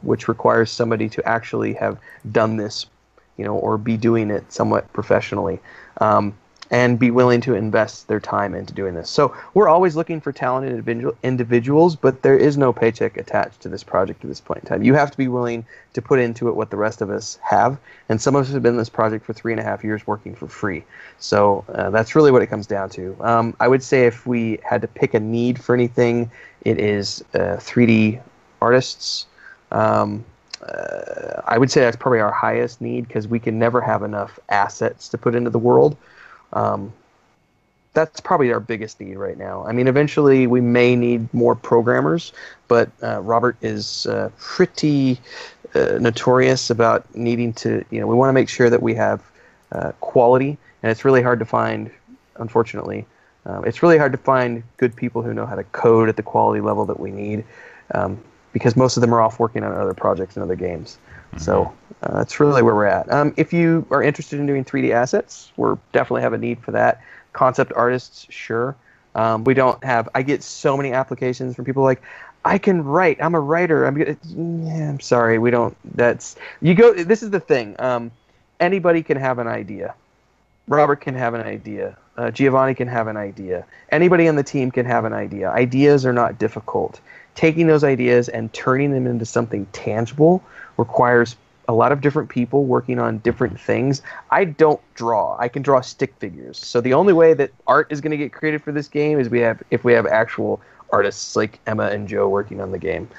which requires somebody to actually have done this, or be doing it somewhat professionally, and be willing to invest their time into doing this. So we're always looking for talented individuals, but there is no paycheck attached to this project at this point in time. You have to be willing to put into it what the rest of us have, and some of us have been in this project for 3.5 years working for free. So that's really what it comes down to. I would say if we had to pick a need for anything, it is 3D artists. I would say that's probably our highest need because we can never have enough assets to put into the world. That's probably our biggest need right now. I mean, eventually we may need more programmers, but Robert is pretty notorious about needing to, we want to make sure that we have quality, and it's really hard to find, unfortunately. It's really hard to find good people who know how to code at the quality level that we need. Because most of them are off working on other projects and other games. Mm-hmm. So that's really where we're at. If you are interested in doing 3D assets, we're definitely have a need for that. Concept artists, sure. We don't have. I get so many applications from people like, I can write. I'm a writer. I'm sorry. We don't. This is the thing. Anybody can have an idea. Robert can have an idea. Giovanni can have an idea. Anybody on the team can have an idea. Ideas are not difficult. Taking those ideas and turning them into something tangible requires a lot of different people working on different things. I don't draw. I can draw stick figures. So the only way that art is going to get created for this game is if we have actual artists like Emma and Joe working on the game.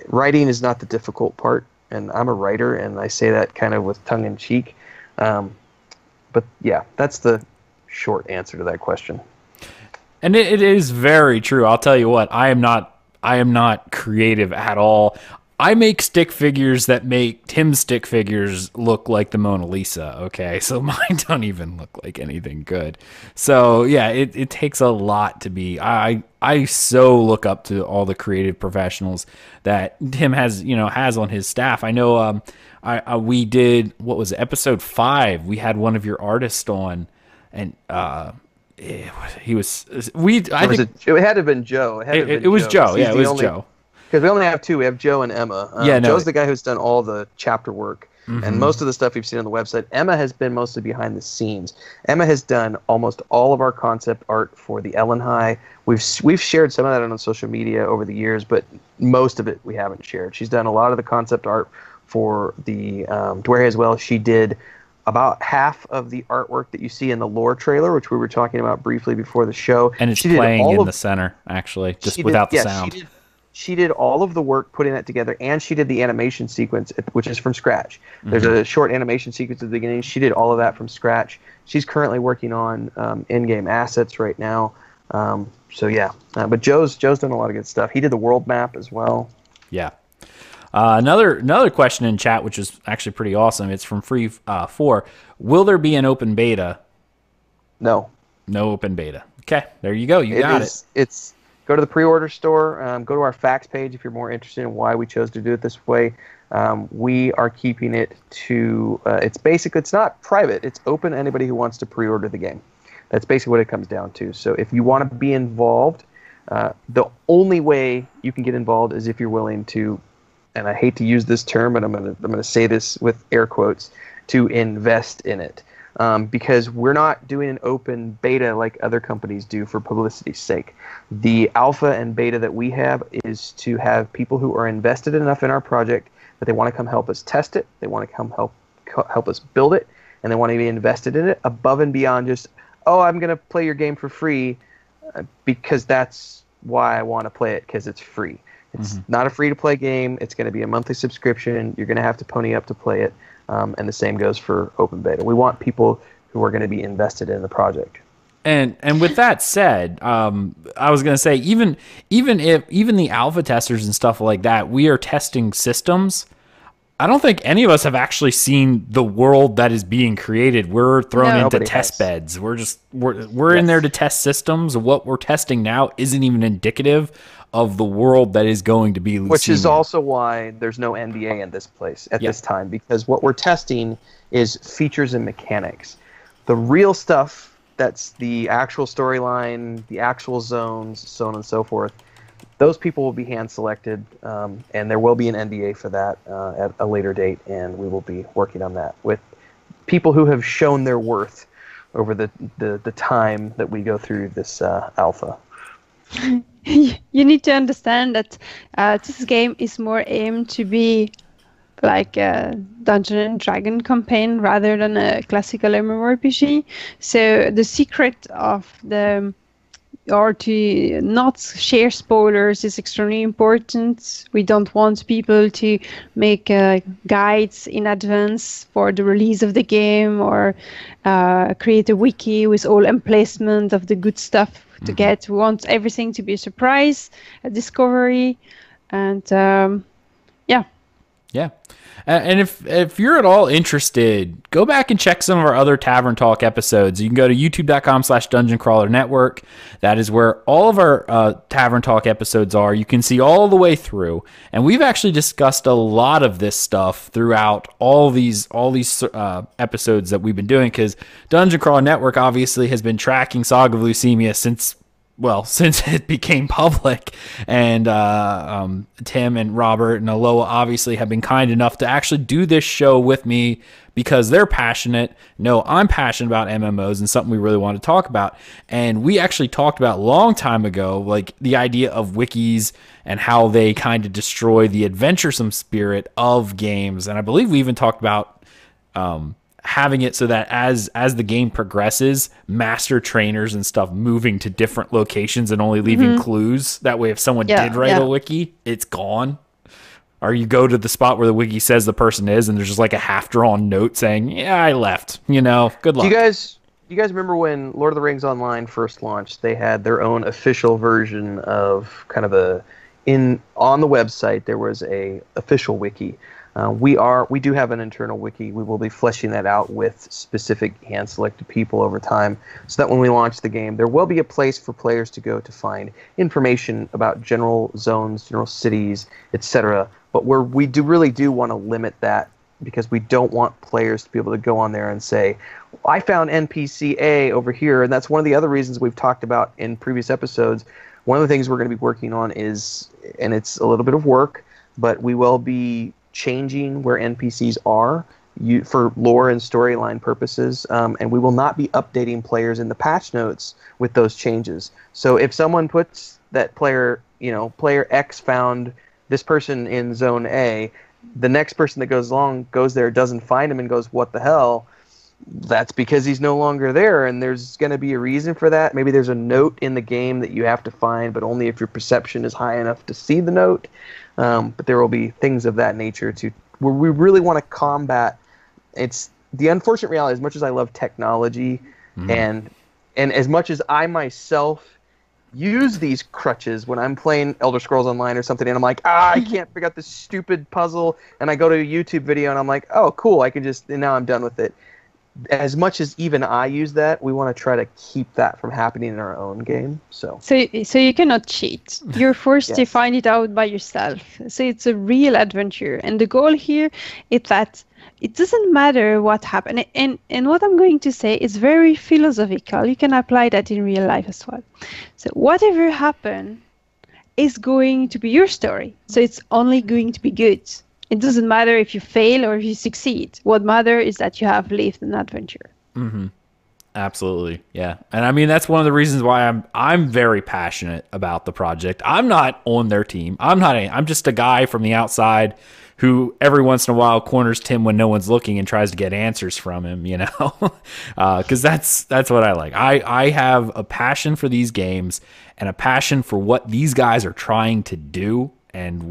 Writing is not the difficult part, and I'm a writer, and I say that kind of with tongue in cheek. But yeah, that's the short answer to that question. And it is very true. I'll tell you what, I am not creative at all. I make stick figures that make Tim's stick figures look like the Mona Lisa, okay? So mine don't even look like anything good. So yeah, it takes a lot to be. I so look up to all the creative professionals that Tim has on his staff. I know we did, what was it, episode 5, we had one of your artists on, and it had to have been Joe. It was Joe. Yeah, it was Joe. Because we only have two. We have Joe and Emma. Joe's the guy who's done all the chapter work. Mm-hmm. And most of the stuff you've seen on the website. Emma has been mostly behind the scenes. Emma has done almost all of our concept art for the Ellen High. We've shared some of that on social media over the years, but most of it we haven't shared. She's done a lot of the concept art for the Dwyer as well. She did about half of the artwork that you see in the lore trailer, which we were talking about briefly before the show. And it's playing in the center, actually, just without the sound. She did all of the work putting that together, and she did the animation sequence, which is from scratch. Mm-hmm. There's a short animation sequence at the beginning. She did all of that from scratch. She's currently working on in-game assets right now. So yeah, but Joe's done a lot of good stuff. He did the world map as well. Yeah. Another question in chat, which is actually pretty awesome. It's from Free 4. Will there be an open beta? No. No open beta. Okay, there you go. You got it. It's go to the pre-order store. Go to our facts page if you're more interested in why we chose to do it this way. We are keeping it to. It's not private. It's open to anybody who wants to pre-order the game. That's basically what it comes down to. So if you want to be involved, the only way you can get involved is if you're willing to. And I hate to use this term, but I'm gonna say this with air quotes, to invest in it. Because we're not doing an open beta like other companies do for publicity's sake. The alpha and beta that we have is to have people who are invested enough in our project that they want to come help us test it, they want to come help us build it, and they want to be invested in it above and beyond just, oh, I'm going to play your game for free because that's why I want to play it, because it's free. It's not a free-to-play game. It's going to be a monthly subscription. You're going to have to pony up to play it. And the same goes for open beta. We want people who are going to be invested in the project. And with that said, I was going to say even the alpha testers and stuff like that, we are testing systems. I don't think any of us have actually seen the world that is being created. We're thrown into test beds. We're in there to test systems. What we're testing now isn't even indicative of the world that is going to be Lucimia. Which is also why there's no NDA in this place at this time, because what we're testing is features and mechanics. The real stuff, that's the actual storyline, the actual zones, so on and so forth, those people will be hand-selected, and there will be an NDA for that at a later date, and we will be working on that with people who have shown their worth over the time that we go through this alpha. You need to understand that this game is more aimed to be like a Dungeon and Dragon campaign rather than a classical MMORPG. So the secret of or to not share spoilers is extremely important. We don't want people to make guides in advance for the release of the game, or create a wiki with all emplacement of the good stuff to get. We want everything to be a surprise, a discovery, and yeah. And if you're at all interested, go back and check some of our other Tavern Talk episodes. You can go to youtube.com/dungeoncrawlernetwork. That is where all of our Tavern Talk episodes are. You can see all the way through. And we've actually discussed a lot of this stuff throughout all these episodes that we've been doing, because Dungeon Crawler Network obviously has been tracking Saga of Lucimia since it became public, and Tim and Robert and Elloa obviously have been kind enough to actually do this show with me because they're passionate. No, I'm passionate about MMOs and something we really want to talk about. And we actually talked about a long time ago, like the idea of wikis and how they kind of destroy the adventuresome spirit of games. And I believe we even talked about having it so that as the game progresses, master trainers and stuff moving to different locations and only leaving clues. That way, if someone did write a wiki, it's gone. Or you go to the spot where the wiki says the person is, and there's just like a half-drawn note saying, "Yeah, I left." Good luck. Do you guys remember when Lord of the Rings Online first launched? They had their own official version of kind of on the website. There was a official wiki. We do have an internal wiki. We will be fleshing that out with specific hand-selected people over time, so that when we launch the game, there will be a place for players to go to find information about general zones, general cities, etc. But we really do want to limit that, because we don't want players to be able to go on there and say, I found NPC A over here. And that's one of the other reasons we've talked about in previous episodes. One of the things we're going to be working on is, and it's a little bit of work, but we will be changing where NPCs are for lore and storyline purposes, and we will not be updating players in the patch notes with those changes. So if someone puts that player X found this person in zone A, the next person that goes there, doesn't find him and goes, what the hell? That's because he's no longer there, and there's going to be a reason for that. Maybe there's a note in the game that you have to find, but only if your perception is high enough to see the note. But there will be things of that nature where we really want to combat. It's the unfortunate reality. As much as I love technology, and as much as I myself use these crutches when I'm playing Elder Scrolls Online or something, and I'm like, I can't figure out this stupid puzzle, and I go to a YouTube video, and I'm like, oh, cool, I can just, and now I'm done with it. As much as even I use that, we want to try to keep that from happening in our own game. So you cannot cheat. You're forced to Yes. find it out by yourself. So it's a real adventure. And the goal here is that it doesn't matter what happened. And what I'm going to say is very philosophical. You can apply that in real life as well. So whatever happened is going to be your story. So it's only going to be good. It doesn't matter if you fail or if you succeed. What matters is that you have lived an adventure. Mm-hmm. Absolutely, yeah. And I mean, that's one of the reasons why I'm very passionate about the project. I'm not on their team. I'm just a guy from the outside who every once in a while corners Tim when no one's looking and tries to get answers from him, you know, because that's what I like. I have a passion for these games and a passion for what these guys are trying to do. And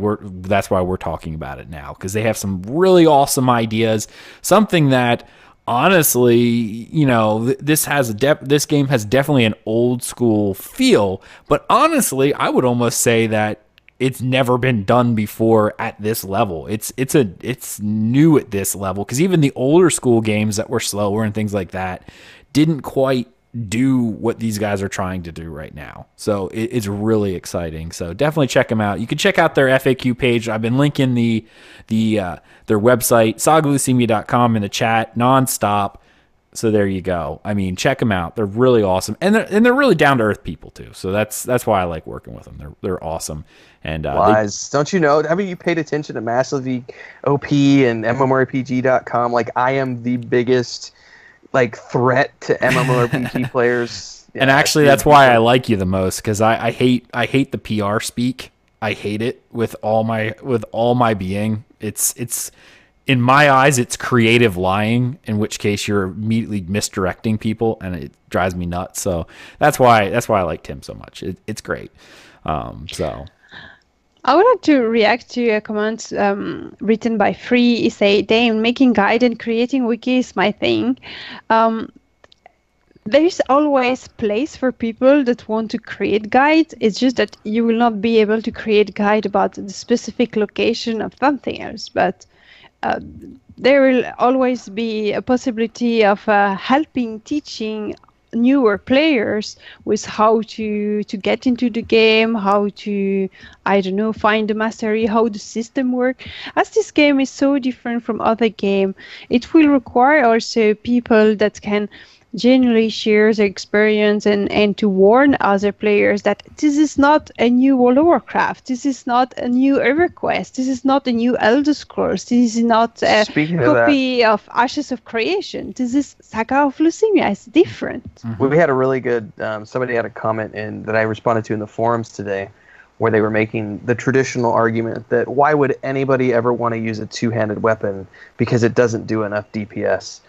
that's why we're talking about it now, because they have some really awesome ideas, something that honestly, you know, this game has definitely an old school feel, but honestly, I would almost say that it's never been done before at this level. It's new at this level, because even the older school games that were slower and things like that didn't quite do what these guys are trying to do right now. So it's really exciting. So definitely check them out. You can check out their FAQ page. I've been linking their website, sagalucimia.com, in the chat nonstop. So there you go. I mean, check them out. They're really awesome, and they're really down to earth people too. So that's why I like working with them. They're awesome. And Lies. Don't you know? Haven't you paid attention to Massively OP and MMORPG.com? Like, I am the biggest threat to MMORPG players. Yeah, and actually, that's why I like you the most, because I hate the PR speak. I hate it with all my being. It's in my eyes, it's creative lying, in which case you're immediately misdirecting people, and it drives me nuts. So that's why I like Tim so much. It's great. So I would like to react to a comment written by Free. He say, "Damn, making guide and creating wiki is my thing." There is always place for people that want to create guides. It's just that you will not be able to create guide about the specific location of something else. But there will always be a possibility of helping, teaching newer players with how to get into the game, how to, I don't know, find the mastery, how the system works. As this game is so different from other game, it will require also people that can genuinely share their experience and to warn other players that this is not a new World of Warcraft, this is not a new EverQuest, this is not a new Elder Scrolls, this is not a copy of Ashes of Creation, this is Saga of Lucimia. It's different. Mm-hmm. We had a really good, somebody had a comment that I responded to in the forums today, where they were making the traditional argument that why would anybody ever want to use a two-handed weapon because it doesn't do enough DPS.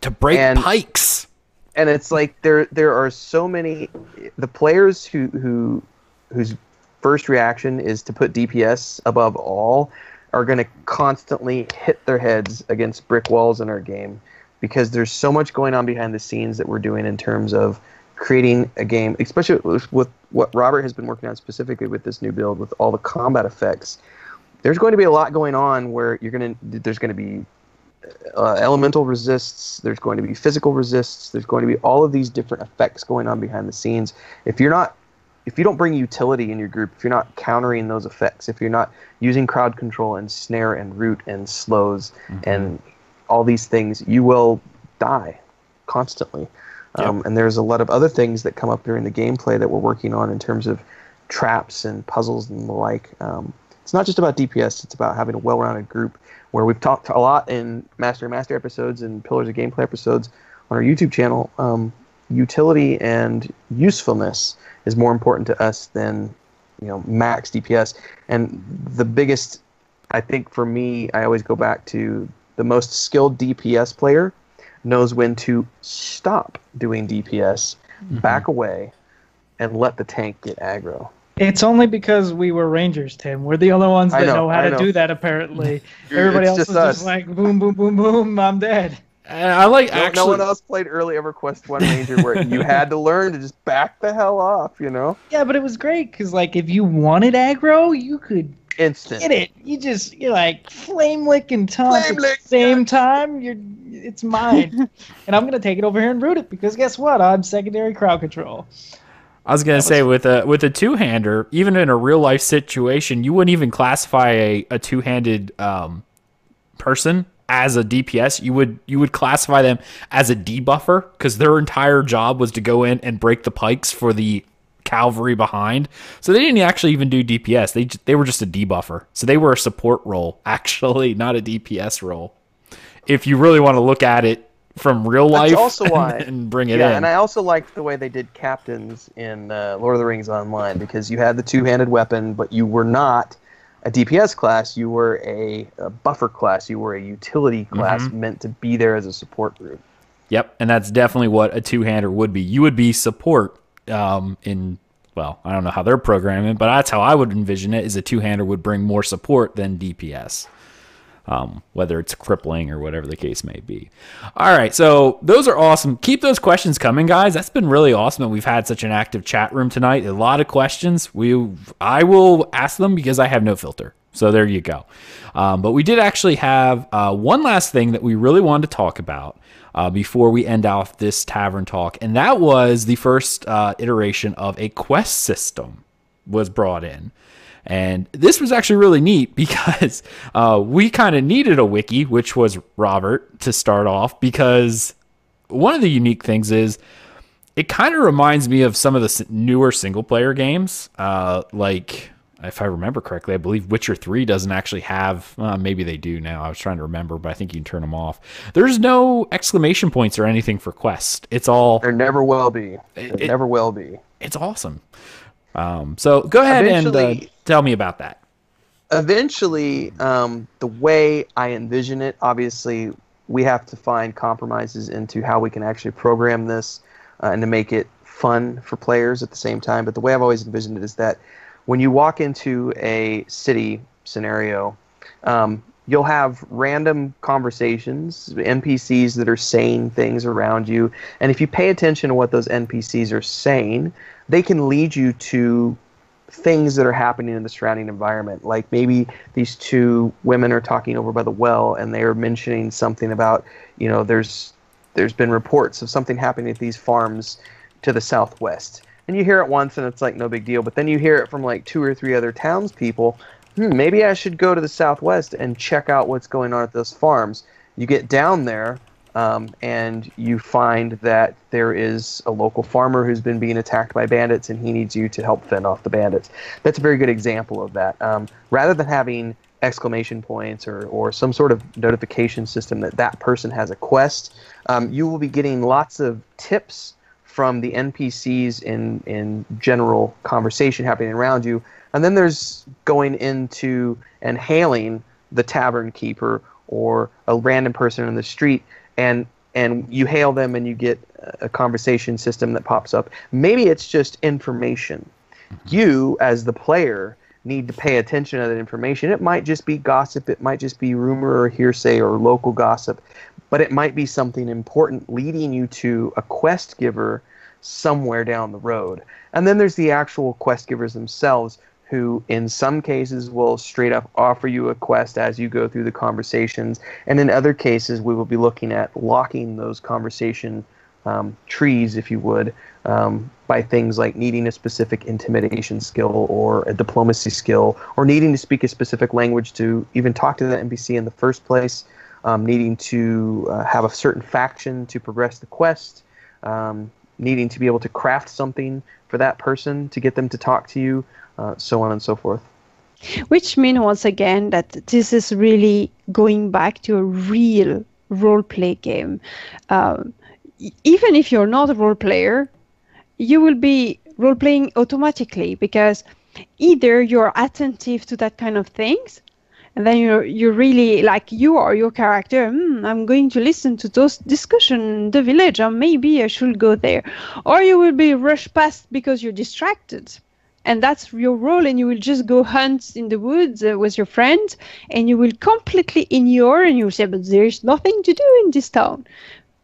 To break pikes. And it's like there are so many, the players whose first reaction is to put DPS above all are going to constantly hit their heads against brick walls in our game, because there's so much going on behind the scenes that we're doing in terms of creating a game, especially with what Robert has been working on specifically with this new build, with all the combat effects. There's going to be a lot going on where there's going to be elemental resists, there's going to be physical resists, there's going to be all of these different effects going on behind the scenes. If you don't bring utility in your group, if you're not countering those effects, if you're not using crowd control and snare and root and slows and all these things, you will die constantly. Yep. And there's a lot of other things that come up during the gameplay that we're working on in terms of traps and puzzles and the like. It's not just about DPS, it's about having a well-rounded group, where we've talked a lot in Master episodes and Pillars of Gameplay episodes on our YouTube channel. Utility and usefulness is more important to us than, max DPS. And the biggest, I think for me, I always go back to the most skilled DPS player knows when to stop doing DPS, back away, and let the tank get aggro. It's only because we were Rangers, Tim. We're the only ones that know how to do that, apparently. Everybody else is just like, boom, boom, boom, boom, I'm dead. I like No one else played early EverQuest 1 Ranger where you had to learn to just back the hell off, you know? Yeah, but it was great because, like, if you wanted aggro, you could Instant. get it. You're like flame lick and taunt at the same time. It's mine, and I'm gonna take it over here and root it because guess what? I'm secondary crowd control. I was gonna say with a two-hander, even in a real life situation, you wouldn't even classify a two-handed person as a DPS. You would classify them as a debuffer because their entire job was to go in and break the pikes for the cavalry behind. So they didn't actually even do DPS. They were just a debuffer. So they were a support role, actually, not a DPS role. If you really want to look at it from real life, that's also why, and bring it in. Yeah, and I also liked the way they did captains in Lord of the Rings Online because you had the two-handed weapon, but you were not a DPS class. You were a buffer class. You were a utility class meant to be there as a support group. Yep, and that's definitely what a two-hander would be. You would be support well, I don't know how they're programming, but that's how I would envision it, is a two-hander would bring more support than DPS. Whether it's crippling or whatever the case may be. All right, so those are awesome. Keep those questions coming, guys. That's been really awesome that we've had such an active chat room tonight. A lot of questions. I will ask them because I have no filter. So there you go. But we did actually have one last thing that we really wanted to talk about before we end off this tavern talk, and that was the first iteration of a quest system was brought in. And this was actually really neat because we kind of needed a wiki, which was Robert, to start off, because one of the unique things is it kind of reminds me of some of the newer single-player games. Like, if I remember correctly, I believe Witcher 3 doesn't actually have... maybe they do now. I was trying to remember, but I think you can turn them off. There's no exclamation points or anything for quest. It's all... There never will be. There never will be. It's awesome. So go ahead and tell me about that. Eventually, the way I envision it, obviously, we have to find compromises into how we can actually program this and to make it fun for players at the same time. But the way I've always envisioned it is that when you walk into a city scenario, you'll have random conversations, NPCs that are saying things around you. And if you pay attention to what those NPCs are saying, they can lead you to things that are happening in the surrounding environment. Like maybe these two women are talking over by the well and they are mentioning something about, there's been reports of something happening at these farms to the southwest. And you hear it once and it's like no big deal, but then you hear it from like 2 or 3 other townspeople. Maybe I should go to the southwest and check out what's going on at those farms. You get down there and you find that there is a local farmer who's been being attacked by bandits and he needs you to help fend off the bandits. That's a very good example of that. Rather than having exclamation points or some sort of notification system that person has a quest, you will be getting lots of tips from the NPCs in general conversation happening around you. And then there's going into and hailing the tavern keeper or a random person in the street, and you hail them and you get a conversation system that pops up. Maybe it's just information. You, as the player, need to pay attention to that information. It might just be gossip, it might just be rumor or hearsay or local gossip, but it might be something important leading you to a quest giver somewhere down the road. And then there's the actual quest givers themselves, who in some cases will straight up offer you a quest as you go through the conversations, and in other cases we will be looking at locking those conversation trees, if you would, by things like needing a specific intimidation skill or a diplomacy skill, or needing to speak a specific language to even talk to the NPC in the first place, needing to have a certain faction to progress the quest, needing to be able to craft something for that person to get them to talk to you, so on and so forth. Which means, once again, that this is really going back to a real role-play game. Even if you're not a role player, you will be role-playing automatically, because either you're attentive to that kind of things, and then you're really like, you or your character, I'm going to listen to those discussion in the village, or maybe I should go there. Or you will be rushed past because you're distracted. and that's your role, and you will just go hunt in the woods with your friend, and you will completely ignore, and you will say, but there's nothing to do in this town.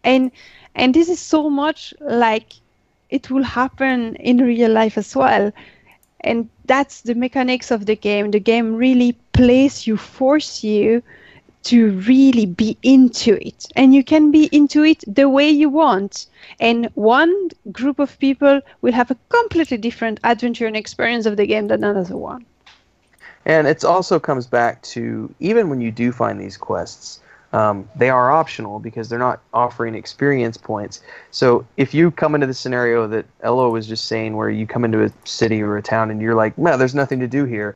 And this is so much like it will happen in real life as well. And that's the mechanics of the game. The game really force you to really be into it. And you can be into it the way you want. And one group of people will have a completely different adventure and experience of the game than another one. And it also comes back to, even when you do find these quests, they are optional because they're not offering experience points. So if you come into the scenario that Elloa was just saying, where you come into a city or a town and you're like, no, there's nothing to do here,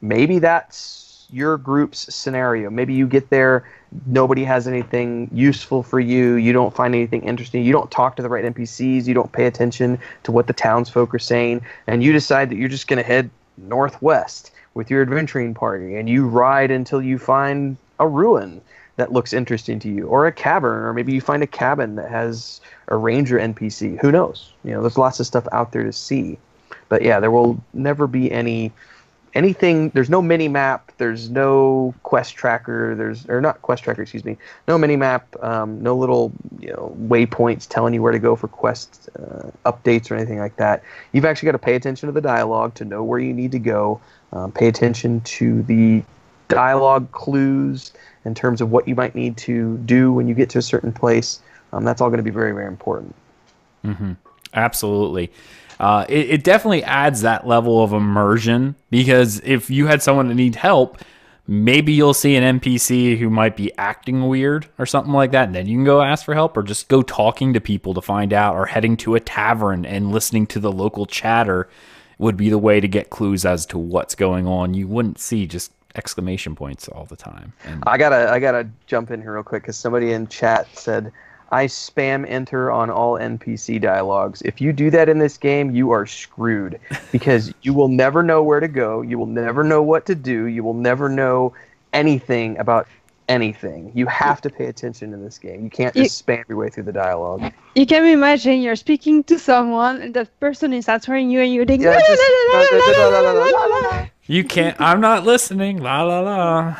maybe that's your group's scenario. Maybe you get there, nobody has anything useful for you, you don't find anything interesting, you don't talk to the right NPCs, you don't pay attention to what the townsfolk are saying, and you decide that you're just going to head northwest with your adventuring party, and you ride until you find a ruin that looks interesting to you, or a cavern, or maybe you find a cabin that has a ranger NPC. Who knows? You know, there's lots of stuff out there to see. But yeah, there will never be anything. There's no mini map. There's no quest tracker. No mini map. No little waypoints telling you where to go for quest updates or anything like that. You've actually got to pay attention to the dialogue to know where you need to go. Pay attention to the dialogue clues in terms of what you might need to do when you get to a certain place. That's all going to be very, very important. Mm-hmm. Absolutely. It definitely adds that level of immersion, because if you had someone that needs help, maybe you'll see an NPC who might be acting weird or something like that, and then you can go ask for help, or just go talking to people to find out, or heading to a tavern and listening to the local chatter would be the way to get clues as to what's going on. You wouldn't see just exclamation points all the time. And I gotta jump in here real quick, because somebody in chat said, I spam enter on all NPC dialogues. If you do that in this game, you are screwed, because you will never know where to go. You will never know what to do. You will never know anything about anything. You have to pay attention in this game. You can't just spam your way through the dialogue. You can imagine you're speaking to someone and that person is answering you and you're doing you can't, I'm not listening, la la la.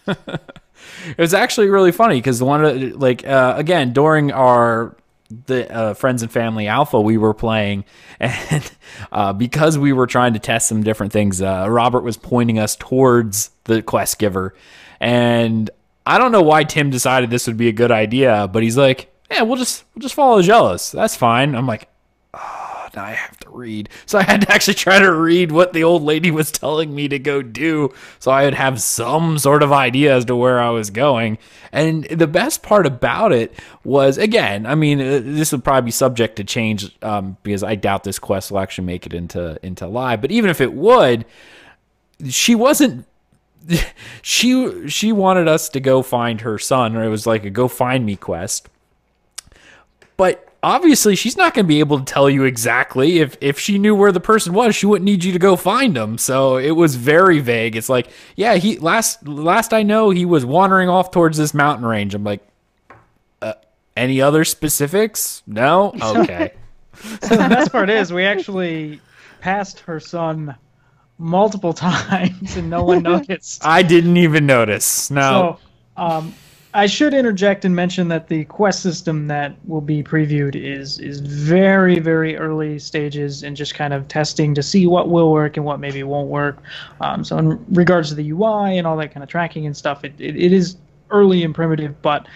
It was actually really funny, because again, during the Friends and Family Alpha we were playing, and because we were trying to test some different things, Robert was pointing us towards the quest giver, and I don't know why Tim decided this would be a good idea, but he's like, yeah, we'll just follow Aggelos. That's fine. I'm like, oh, now I have to read. So I had to actually try to read what the old lady was telling me to go do, so I would have some sort of idea as to where I was going. And the best part about it was, again, I mean, this would probably be subject to change, because I doubt this quest will actually make it into live. But even if it would, she wasn't. She wanted us to go find her son, or it was like a go find me quest. But obviously, she's not going to be able to tell you exactly. If she knew where the person was, she wouldn't need you to go find him. So it was very vague. It's like, yeah, he last I know, he was wandering off towards this mountain range. I'm like, any other specifics? No? Okay. So the best part is we actually passed her son multiple times and no one noticed. I didn't even notice. No. So, I should interject and mention that the quest system that will be previewed is very, very early stages and just kind of testing to see what will work and what maybe won't work. So in regards to the UI and all that kind of tracking and stuff, it is early and primitive, but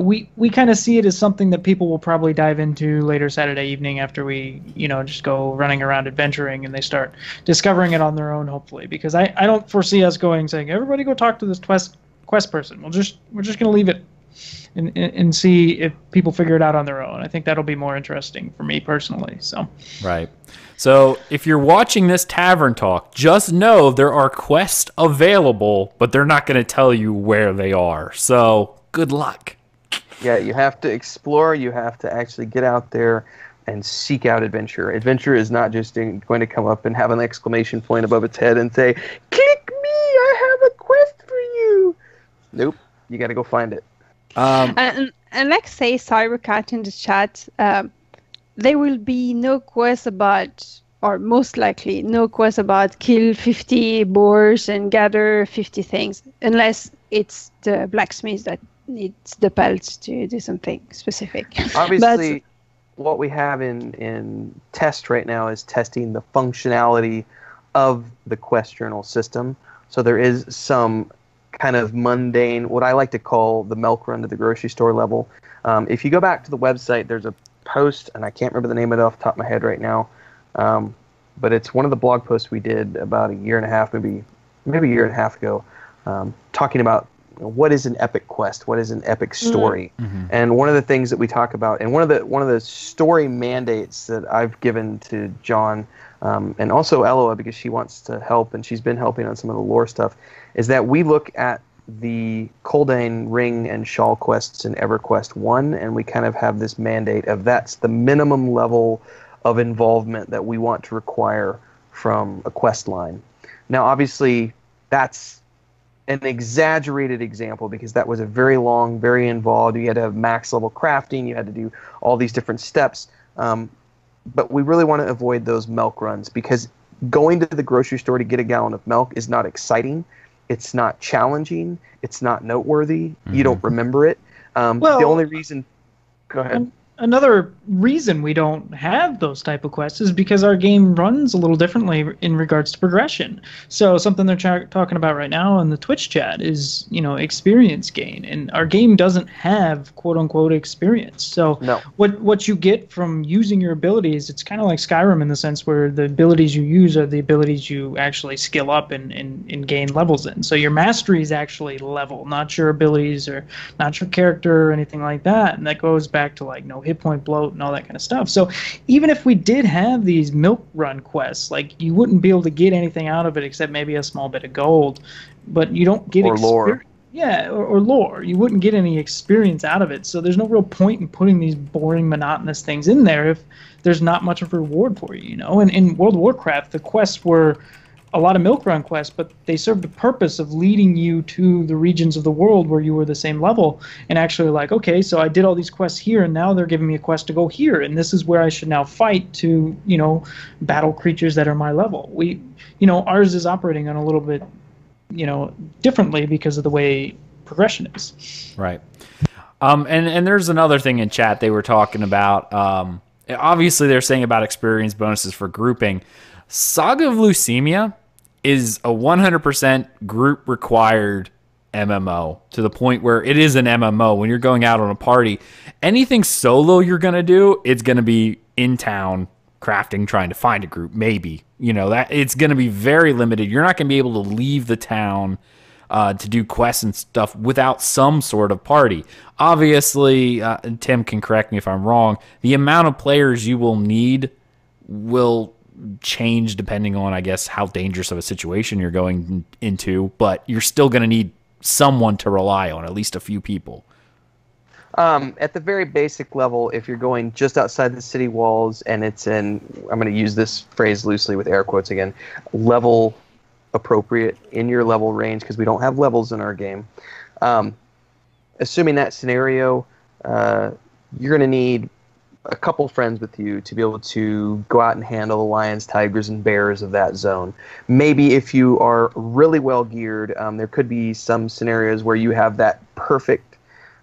we kind of see it as something that people will probably dive into later Saturday evening after we, just go running around adventuring and they start discovering it on their own, hopefully. Because I don't foresee us saying, everybody go talk to this quest person. We're just going to leave it and see if people figure it out on their own. I think that'll be more interesting for me personally. So right. So if you're watching this Tavern Talk, just know there are quests available, but they're not going to tell you where they are. So good luck. Yeah, you have to explore. You have to actually get out there and seek out adventure. Adventure is not just going to come up and have an exclamation point above its head and say, "Click me! I have a quest for you." Nope, you got to go find it. And like say Cybercat in the chat, there will be no quest about or most likely, no quest about kill 50 boars and gather 50 things, unless it's the blacksmith that needs the pelts to do something specific. Obviously, what we have in test right now is testing the functionality of the quest journal system. So there is some kind of mundane, what I like to call the milk run to the grocery store level. If you go back to the website, there's a post, and I can't remember the name of it off the top of my head right now, but it's one of the blog posts we did about a year and a half, maybe a year and a half ago, talking about what is an epic quest, what is an epic story. And one of the things that we talk about, and one of the story mandates that I've given to John, and also Elloa, because she wants to help and she's been helping on some of the lore stuff, is that we look at the Coldane Ring and Shawl quests in EverQuest 1, and we kind of have this mandate of that's the minimum level of involvement that we want to require from a quest line. Now, obviously, that's an exaggerated example because that was a very long, very involved. You had to have max level crafting. You had to do all these different steps. But we really want to avoid those milk runs because going to the grocery store to get a gallon of milk is not exciting. It's not challenging. It's not noteworthy. You don't remember it. The only reason... Go ahead. Another reason we don't have those type of quests is because our game runs a little differently in regards to progression. So something they're talking about right now in the Twitch chat is, experience gain. And our game doesn't have quote-unquote experience. So what you get from using your abilities, it's kind of like Skyrim in the sense where the abilities you use are the abilities you actually skill up and gain levels in. So your mastery is actually level, not your abilities or not your character or anything like that. And that goes back to like no hit point bloat and all that kind of stuff. So even if we did have these milk run quests, like you wouldn't be able to get anything out of it except maybe a small bit of gold, but you don't get lore. Yeah, or lore. You wouldn't get any experience out of it. So there's no real point in putting these boring, monotonous things in there if there's not much of a reward for you, And in World of Warcraft, the quests were a lot of milk run quests, but they served the purpose of leading you to the regions of the world where you were the same level and actually like, okay, so I did all these quests here and now they're giving me a quest to go here and this is where I should now fight to, battle creatures that are my level. Ours is operating on a little bit, differently because of the way progression is. Right. And there's another thing in chat they were talking about. Obviously they're saying about experience bonuses for grouping. Saga of Lucimia is a 100% group required MMO to the point where it is an MMO. When you're going out on a party, anything solo you're going to do, it's going to be in town crafting, trying to find a group, maybe. That it's going to be very limited. You're not going to be able to leave the town to do quests and stuff without some sort of party. Obviously, Tim can correct me if I'm wrong, the amount of players you will need will change depending on, I guess, how dangerous of a situation you're going into, but you're still going to need someone to rely on, at least a few people. At the very basic level, if you're going just outside the city walls and it's in, I'm going to use this phrase loosely with air quotes again, level appropriate, in your level range, because we don't have levels in our game. Assuming that scenario, you're going to need a couple friends with you to be able to go out and handle the lions, tigers, and bears of that zone. Maybe if you are really well geared, there could be some scenarios where you have that perfect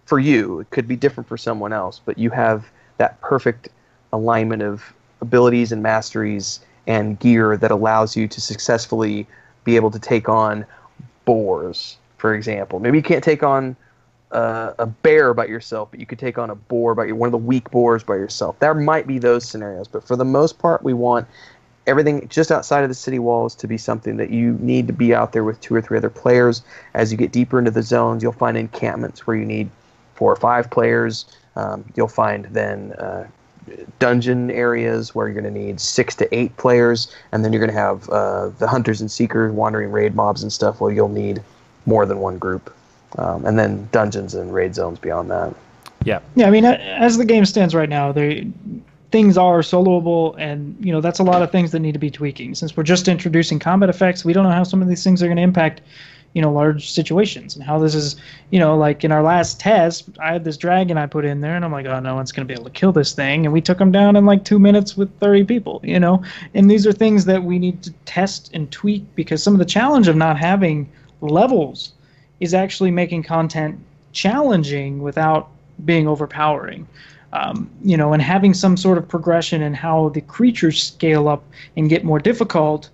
for you. It could be different for someone else, but you have that perfect alignment of abilities and masteries and gear that allows you to successfully be able to take on boars, for example. Maybe you can't take on a bear by yourself, but you could take on a boar by one of the weak boars by yourself. There might be those scenarios, but for the most part, we want everything just outside of the city walls to be something that you need to be out there with 2 or 3 other players. As you get deeper into the zones, you'll find encampments where you need 4 or 5 players. You'll find then dungeon areas where you're going to need 6 to 8 players, and then you're going to have the hunters and seekers, wandering raid mobs and stuff where you'll need more than one group. And then dungeons and raid zones beyond that. Yeah. Yeah, I mean, as the game stands right now, things are soloable, and that's a lot of things that need to be tweaking. Since we're just introducing combat effects, we don't know how some of these things are going to impact large situations, and how this is, like in our last test, I had this dragon I put in there, and I'm like, oh, no one's going to be able to kill this thing, and we took him down in like 2 minutes with 30 people, and these are things that we need to test and tweak, because some of the challenge of not having levels is actually making content challenging without being overpowering. And having some sort of progression in how the creatures scale up and get more difficult.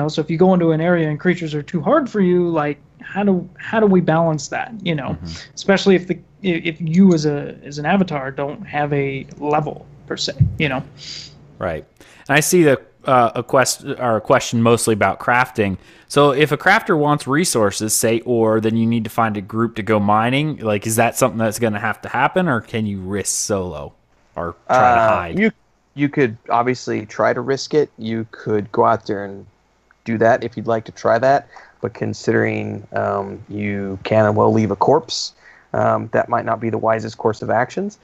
So if you go into an area and creatures are too hard for you, like how do we balance that? Especially if you as an avatar don't have a level per se. Right. And I see a question mostly about crafting. So if a crafter wants resources, say ore, then you need to find a group to go mining. Like, is that something that's going to happen, or can you risk solo or try to hide? You could obviously try to risk it. You could go out there and do that if you'd like to try that. But considering you can and will leave a corpse, that might not be the wisest course of actions.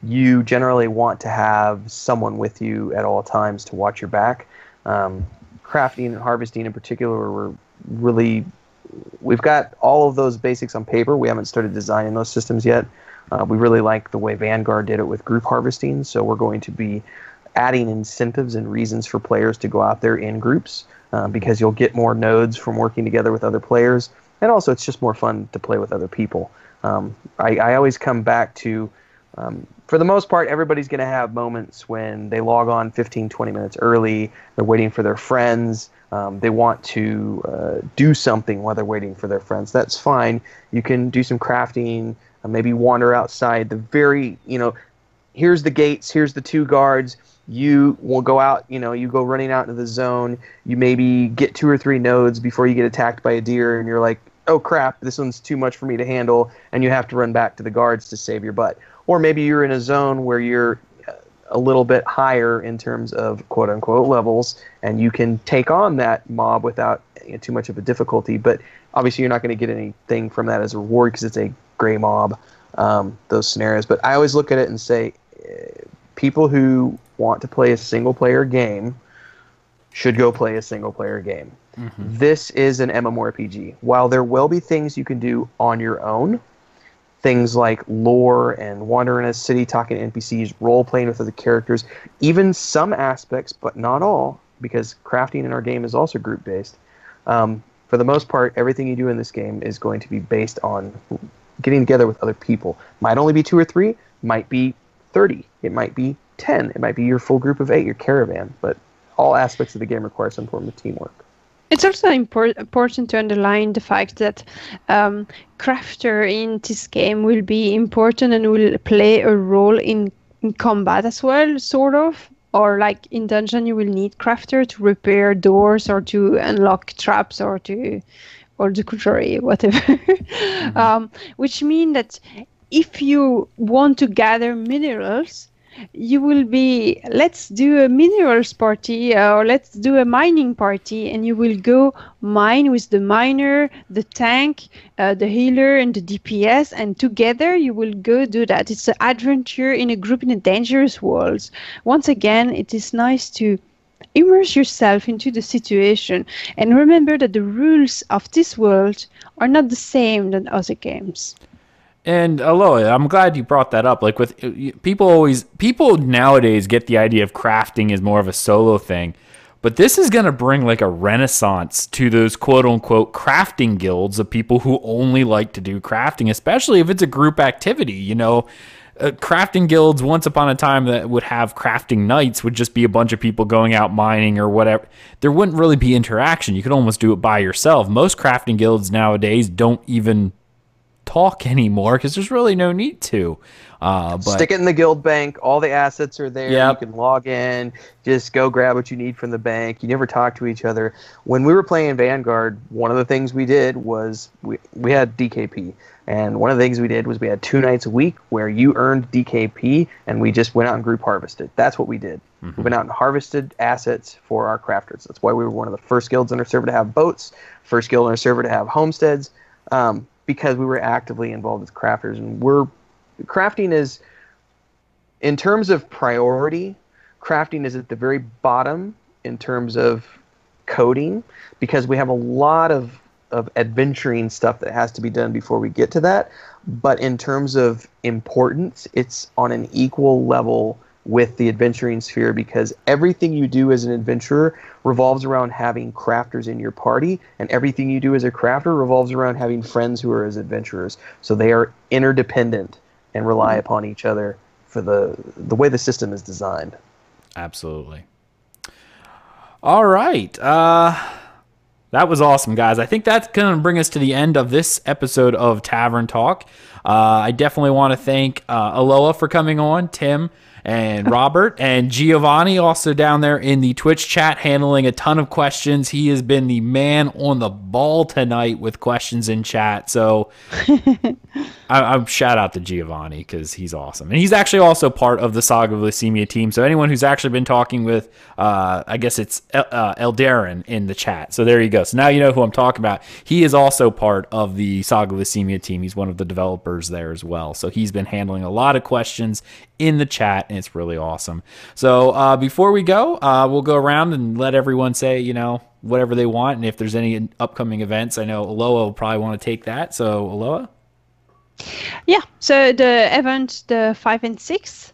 You generally want to have someone with you at all times to watch your back. Crafting and harvesting in particular, we've got all of those basics on paper. We haven't started designing those systems yet. We really like the way Vanguard did it with group harvesting, so we're going to be adding incentives and reasons for players to go out there in groups, because you'll get more nodes from working together with other players, and also it's just more fun to play with other people. I always come back to, for the most part, everybody's going to have moments when they log on 15, 20 minutes early, they're waiting for their friends, they want to do something while they're waiting for their friends. That's fine. You can do some crafting, maybe wander outside here's the gates, here's the 2 guards, you will go out, you go running out into the zone, you maybe get 2 or 3 nodes before you get attacked by a deer, and you're like, oh crap, this one's too much for me to handle, and you have to run back to the guards to save your butt. Or maybe you're in a zone where you're a little bit higher in terms of quote-unquote levels, and you can take on that mob without too much of a difficulty, but obviously you're not going to get anything from that as a reward because it's a gray mob, those scenarios. But I always look at it and say, people who want to play a single-player game should go play a single-player game. Mm-hmm. This is an MMORPG. While there will be things you can do on your own, things like lore and wandering in a city, talking to NPCs, role-playing with other characters, even some aspects, but not all, because crafting in our game is also group-based. For the most part, everything you do in this game is going to be based on getting together with other people. Might only be 2 or 3, might be 30, it might be 10, it might be your full group of 8, your caravan, but all aspects of the game require some form of teamwork. It's also important to underline the fact that crafter in this game will be important and will play a role in combat as well, sort of. Or like in dungeon, you will need crafter to repair doors or to unlock traps or the contrary, whatever. Mm-hmm. Which means that if you want to gather minerals, you will be, let's do a minerals party or let's do a mining party, and you will go mine with the miner, the tank, the healer, and the DPS, and together you will go do that. It's an adventure in a group in a dangerous world. Once again, it is nice to immerse yourself into the situation and remember that the rules of this world are not the same than other games. And Elloa, I'm glad you brought that up. Like with people nowadays get the idea of crafting as more of a solo thing, but this is going to bring like a renaissance to those quote unquote crafting guilds of people who only like to do crafting, especially if it's a group activity. Crafting guilds once upon a time that would have crafting nights would just be a bunch of people going out mining or whatever. There wouldn't really be interaction. You could almost do it by yourself. Most crafting guilds nowadays don't even talk anymore because there's really no need to. But stick it in the guild bank. All the assets are there. Yep. You can log in, just go grab what you need from the bank. You never talk to each other. When we were playing Vanguard, one of the things we did was we had DKP, and one of the things we did was we had 2 nights a week where you earned DKP, and we just went out and group harvested. That's what we did. Mm-hmm. We went out and harvested assets for our crafters. That's why we were one of the first guilds on our server to have boats, first guild on our server to have homesteads, because we were actively involved with crafters. And crafting is, in terms of priority, crafting is at the very bottom in terms of coding, because we have a lot of adventuring stuff that has to be done before we get to that. But in terms of importance, it's on an equal level with the adventuring sphere, because everything you do as an adventurer revolves around having crafters in your party, and everything you do as a crafter revolves around having friends who are as adventurers. So they are interdependent and rely upon each other for the way the system is designed. Absolutely. All right. That was awesome, guys. I think that's going to bring us to the end of this episode of Tavern Talk. I definitely want to thank Elloa for coming on, Tim and Robert, and Giovanni also down there in the Twitch chat handling a ton of questions. He has been the man on the ball tonight with questions in chat. So I shout out to Giovanni because he's awesome. And he's actually also part of the Saga of Lucimia team. So anyone who's actually been talking with, I guess it's Eldarin in the chat. So there you go. So now you know who I'm talking about. He is also part of the Saga of Lucimia team. He's one of the developers there as well. So he's been handling a lot of questions in the chat, and it's really awesome. So before we go, we'll go around and let everyone say, whatever they want. And if there's any upcoming events, I know Elloa will probably want to take that. So Elloa? Yeah, so the event, the 5 and 6,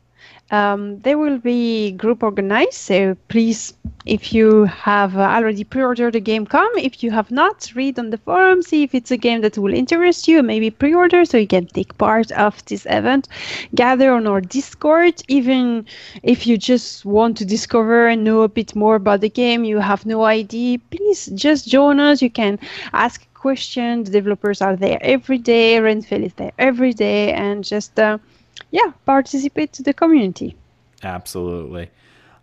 they will be group organized. So please, if you have already pre-ordered the game, come. If you have not, read on the forum, see if it's a game that will interest you, maybe pre-order so you can take part of this event. Gather on our Discord. Even if you just want to discover and know a bit more about the game, you have no idea, please just join us. You can ask questions. The developers are there every day. Renfell is there every day, and just participate to the community. Absolutely.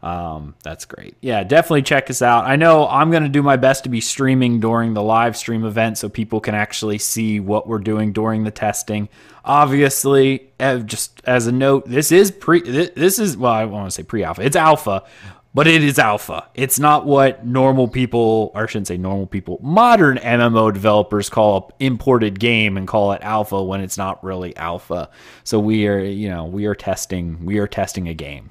That's great. Yeah, definitely check us out. I know I'm going to do my best to be streaming during the live stream event so people can actually see what we're doing during the testing. Obviously, just as a note, this is well, I want to say pre-alpha. It's alpha. But it is alpha. It's not what normal people, or I shouldn't say normal people, modern MMO developers call an imported game and call it alpha when it's not really alpha. So we are testing a game.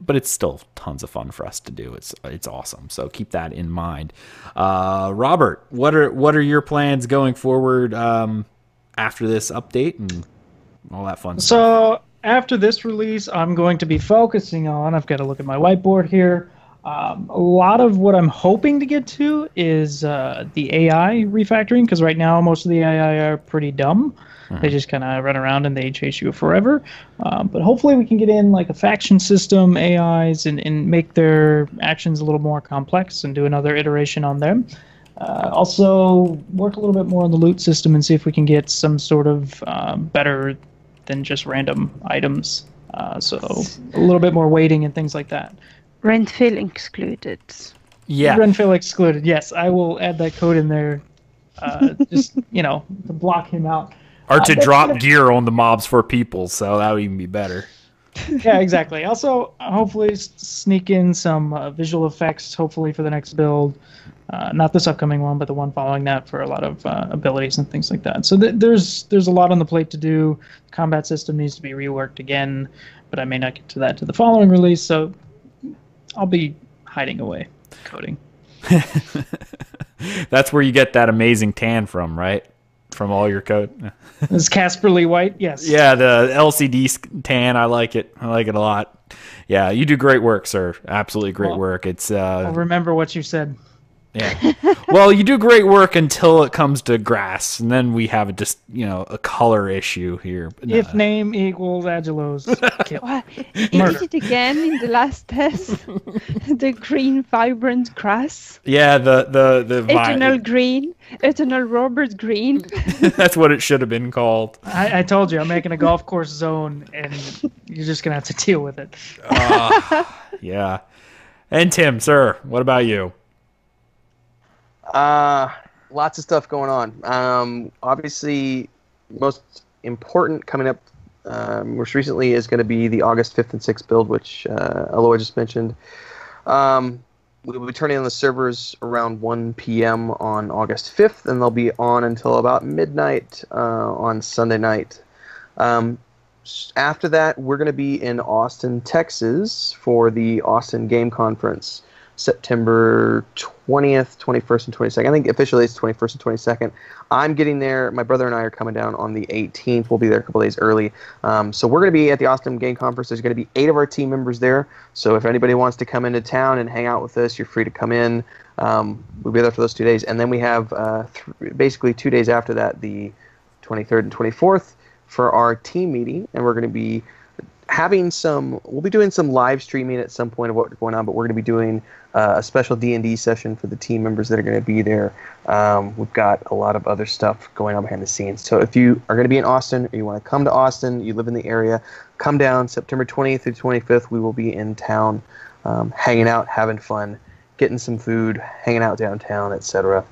But it's still tons of fun for us to do. It's awesome. So keep that in mind. Robert, what are your plans going forward after this update and all that fun stuff? So after this release, I'm going to be focusing on, I've got to look at my whiteboard here, a lot of what I'm hoping to get to is the AI refactoring, because right now most of the AI are pretty dumb. They just kind of run around and they chase you forever. But hopefully we can get in like a faction system, AIs, and make their actions a little more complex and do another iteration on them. Also work a little bit more on the loot system and see if we can get some sort of better than just random items. So a little bit more weighting and things like that. Renfell excluded. Yeah. Renfell excluded. Yes, I will add that code in there. Just to block him out. Or to drop gear on the mobs for people, so that would even be better. Yeah, exactly. Also, hopefully sneak in some visual effects, hopefully for the next build. Not this upcoming one, but the one following that, for a lot of abilities and things like that. So there's a lot on the plate to do. The combat system needs to be reworked again, but I may not get to that to the following release, so I'll be hiding away coding. That's where you get that amazing tan from, right? From all your code. Is Casperly White? Yes. Yeah, the LCD tan. I like it. I like it a lot. Yeah, you do great work, sir. Absolutely great work. It's I'll remember what you said. Yeah. Well, you do great work until it comes to grass, and then we have a color issue here. If name equals Aggelos. Well, he did it again in the last test. The green vibrant grass. Yeah, the eternal green, eternal Robert green. That's what it should have been called. I told you, I'm making a golf course zone, and you're just gonna have to deal with it. Yeah. And Tim, sir, what about you? Lots of stuff going on. Obviously, most important coming up most recently is going to be the August 5th and 6th build, which Elloa just mentioned. We'll be turning on the servers around 1 p.m. on August 5th, and they'll be on until about midnight on Sunday night. After that, we're going to be in Austin, Texas for the Austin Game Conference. September 20th, 21st, and 22nd. I think officially it's 21st and 22nd. I'm getting there. My brother and I are coming down on the 18th. We'll be there a couple days early. So we're going to be at the Austin Game Conference. There's going to be 8 of our team members there. So if anybody wants to come into town and hang out with us, you're free to come in. We'll be there for those 2 days. And then we have basically 2 days after that, the 23rd and 24th, for our team meeting. And we're going to be we'll be doing some live streaming at some point of what's going on, but we're going to be doing a special D&D session for the team members that are going to be there. We've got a lot of other stuff going on behind the scenes. So if you are going to be in Austin, or you want to come to Austin, you live in the area, come down September 20th through 25th. We will be in town, hanging out, having fun, getting some food, hanging out downtown, etc.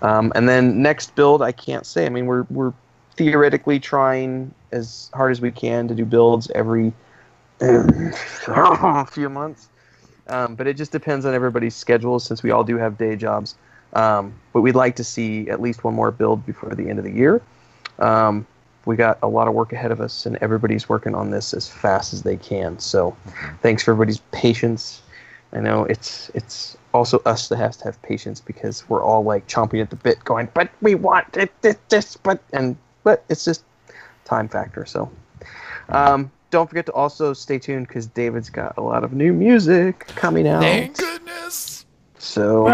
And then next build, I can't say. I mean, we're theoretically trying as hard as we can to do builds every few months. But it just depends on everybody's schedules, since we all do have day jobs. But we'd like to see at least one more build before the end of the year. We got a lot of work ahead of us, and everybody's working on this as fast as they can. So thanks for everybody's patience. I know it's also us that has to have patience, because we're all like chomping at the bit going, but we want this, but it's just time factor. So don't forget to also stay tuned, because David's got a lot of new music coming out. Thank goodness. So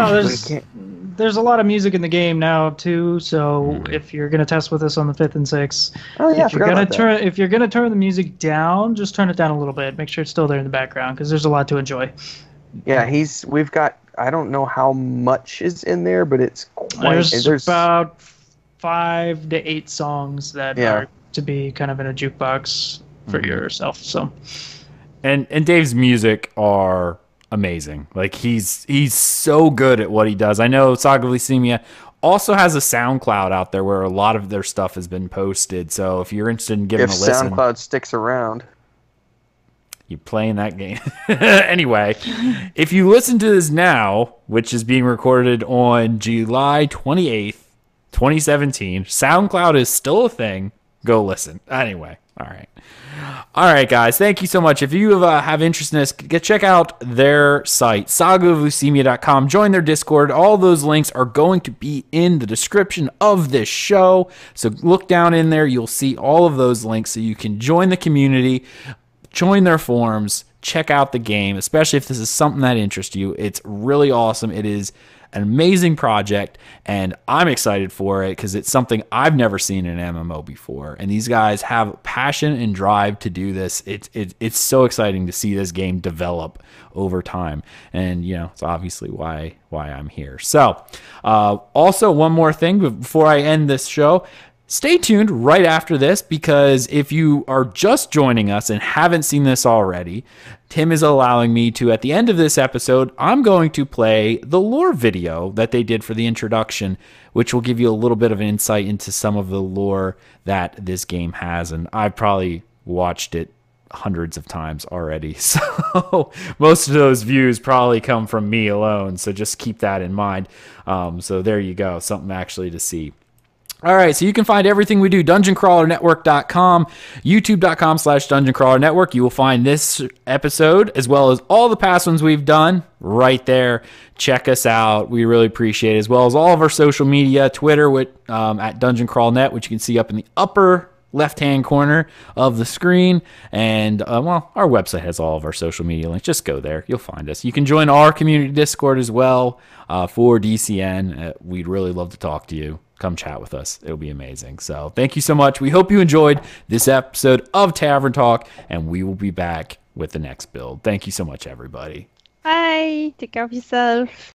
there's a lot of music in the game now too. So if you're gonna test with us on the 5th and 6th, if you're gonna turn the music down, just turn it down a little bit. Make sure it's still there in the background, because there's a lot to enjoy. Yeah, we've got, I don't know how much is in there, but it's quite. There's about 5 to 8 songs that are to be kind of in a jukebox for yourself. So, and Dave's music are amazing. Like he's so good at what he does. I know Saga of Lucimia also has a SoundCloud out there where a lot of their stuff has been posted. So if you're interested in giving a listen, SoundCloud sticks around, you playing that game. Anyway, if you listen to this now, which is being recorded on July 28th, 2017, SoundCloud is still a thing. Go listen. Anyway, all right, guys. Thank you so much. If you have interest in this, check out their site, sagaoflucimia.com. Join their Discord. All those links are going to be in the description of this show. So look down in there. You'll see all of those links so you can join the community, join their forums, check out the game, especially if this is something that interests you. It's really awesome. It is an amazing project, and I'm excited for it because it's something I've never seen in an MMO before. And these guys have passion and drive to do this. It's so exciting to see this game develop over time, and it's obviously why I'm here. So, also one more thing before I end this show. Stay tuned right after this, because if you are just joining us and haven't seen this already, Tim is allowing me to, at the end of this episode, I'm going to play the lore video that they did for the introduction, which will give you a little bit of an insight into some of the lore that this game has. And I've probably watched it hundreds of times already, so most of those views probably come from me alone. So just keep that in mind. So there you go, something actually to see. All right, so you can find everything we do, dungeoncrawlernetwork.com, youtube.com/dungeoncrawlernetwork. You will find this episode, as well as all the past ones we've done, right there. Check us out. We really appreciate it, as well as all of our social media, Twitter at DungeonCrawlNet, which you can see up in the upper left-hand corner of the screen. And, our website has all of our social media links. Just go there. You'll find us. You can join our community Discord as well for DCN. We'd really love to talk to you. Come chat with us. It'll be amazing. So thank you so much. We hope you enjoyed this episode of Tavern Talk, and we will be back with the next build. Thank you so much, everybody. Bye. Take care of yourself.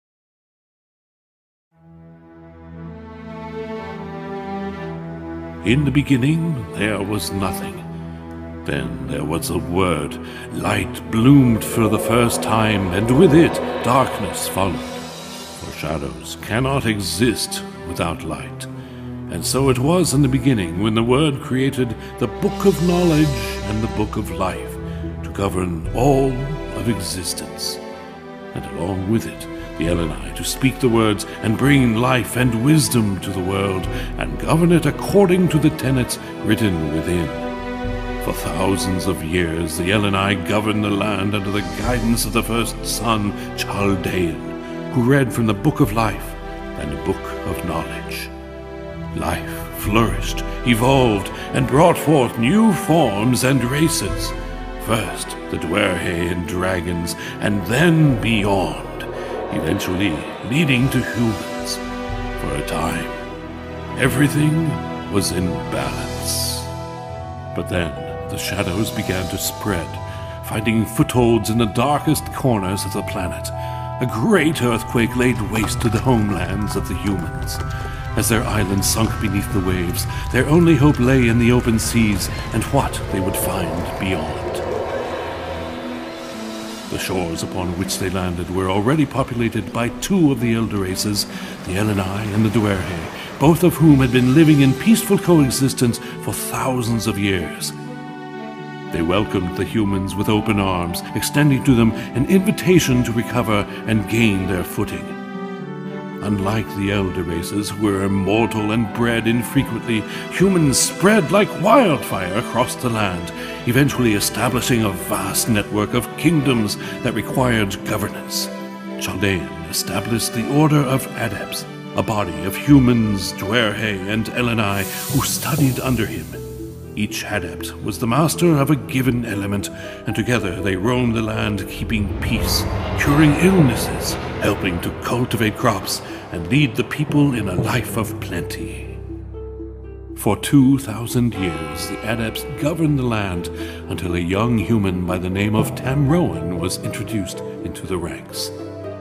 In the beginning, there was nothing. Then there was a word. Light bloomed for the first time, and with it, darkness followed. For shadows cannot exist without light. And so it was in the beginning, when the Word created the Book of Knowledge and the Book of Life to govern all of existence. And along with it, the Eleni to speak the words and bring life and wisdom to the world and govern it according to the tenets written within. For thousands of years, the Eleni governed the land under the guidance of the first son, Chaldean, who read from the Book of Life and the Book of Knowledge. Life flourished, evolved, and brought forth new forms and races. First, the Dwerhe and dragons, and then beyond, eventually leading to humans. For a time, everything was in balance. But then, the shadows began to spread, finding footholds in the darkest corners of the planet. A great earthquake laid waste to the homelands of the humans. As their islands sunk beneath the waves, their only hope lay in the open seas and what they would find beyond. The shores upon which they landed were already populated by two of the elder races, the Eleni and the Dwerhe, both of whom had been living in peaceful coexistence for thousands of years. They welcomed the humans with open arms, extending to them an invitation to recover and gain their footing. Unlike the elder races, who were immortal and bred infrequently, humans spread like wildfire across the land, eventually establishing a vast network of kingdoms that required governance. Chaldean established the Order of Adepts, a body of humans, Dwerhe, and Eleni who studied under him. Each adept was the master of a given element, and together they roamed the land keeping peace, curing illnesses, helping to cultivate crops, and lead the people in a life of plenty. For 2,000 years, the adepts governed the land until a young human by the name of Tamroan was introduced into the ranks.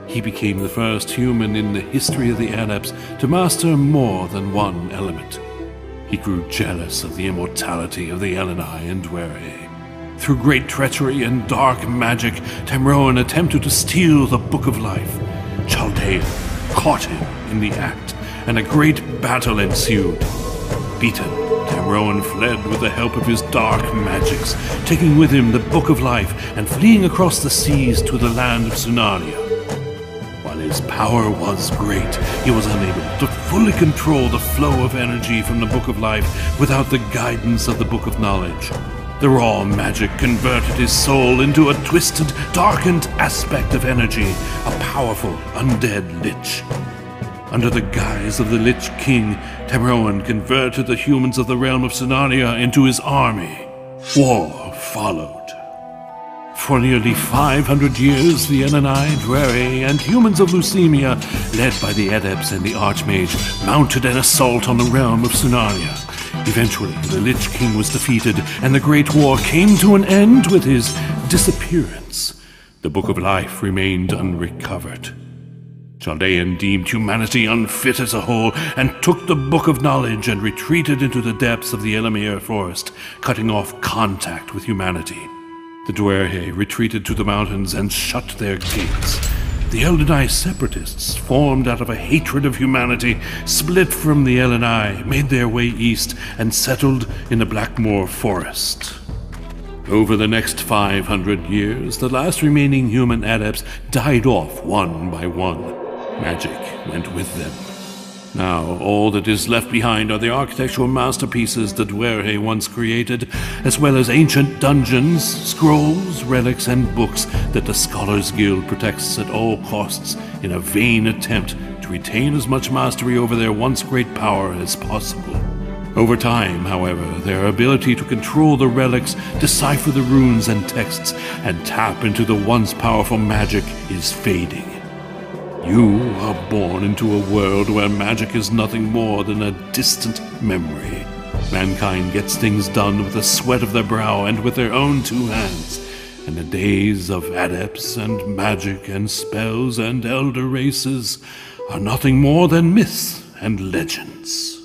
He became the first human in the history of the adepts to master more than one element. He grew jealous of the immortality of the Eleni and Dwerhe. Through great treachery and dark magic, Tamroan attempted to steal the Book of Life. Chaldean caught him in the act, and a great battle ensued. Beaten, Tamroan fled with the help of his dark magics, taking with him the Book of Life and fleeing across the seas to the land of Sunaria. While his power was great, he was unable to fully control the flow of energy from the Book of Life without the guidance of the Book of Knowledge. The raw magic converted his soul into a twisted, darkened aspect of energy, a powerful, undead lich. Under the guise of the Lich King, Tamroan converted the humans of the realm of Sunaria into his army. War followed. For nearly 500 years, the Eleni, Dwerhe, and humans of Lucimia, led by the Adepts and the Archmage, mounted an assault on the realm of Sunaria. Eventually, the Lich King was defeated, and the Great War came to an end with his disappearance. The Book of Life remained unrecovered. Chaldean deemed humanity unfit as a whole, and took the Book of Knowledge and retreated into the depths of the Elamir forest, cutting off contact with humanity. The Dwerhe retreated to the mountains and shut their gates. The Eleni separatists, formed out of a hatred of humanity, split from the Eleni, made their way east, and settled in the Blackmoor forest. Over the next 500 years, the last remaining human adepts died off one by one. Magic went with them. Now, all that is left behind are the architectural masterpieces the Dwerhe once created, as well as ancient dungeons, scrolls, relics, and books that the Scholars Guild protects at all costs in a vain attempt to retain as much mastery over their once great power as possible. Over time, however, their ability to control the relics, decipher the runes and texts, and tap into the once powerful magic is fading. You are born into a world where magic is nothing more than a distant memory. Mankind gets things done with the sweat of their brow and with their own two hands, and the days of adepts and magic and spells and elder races are nothing more than myths and legends.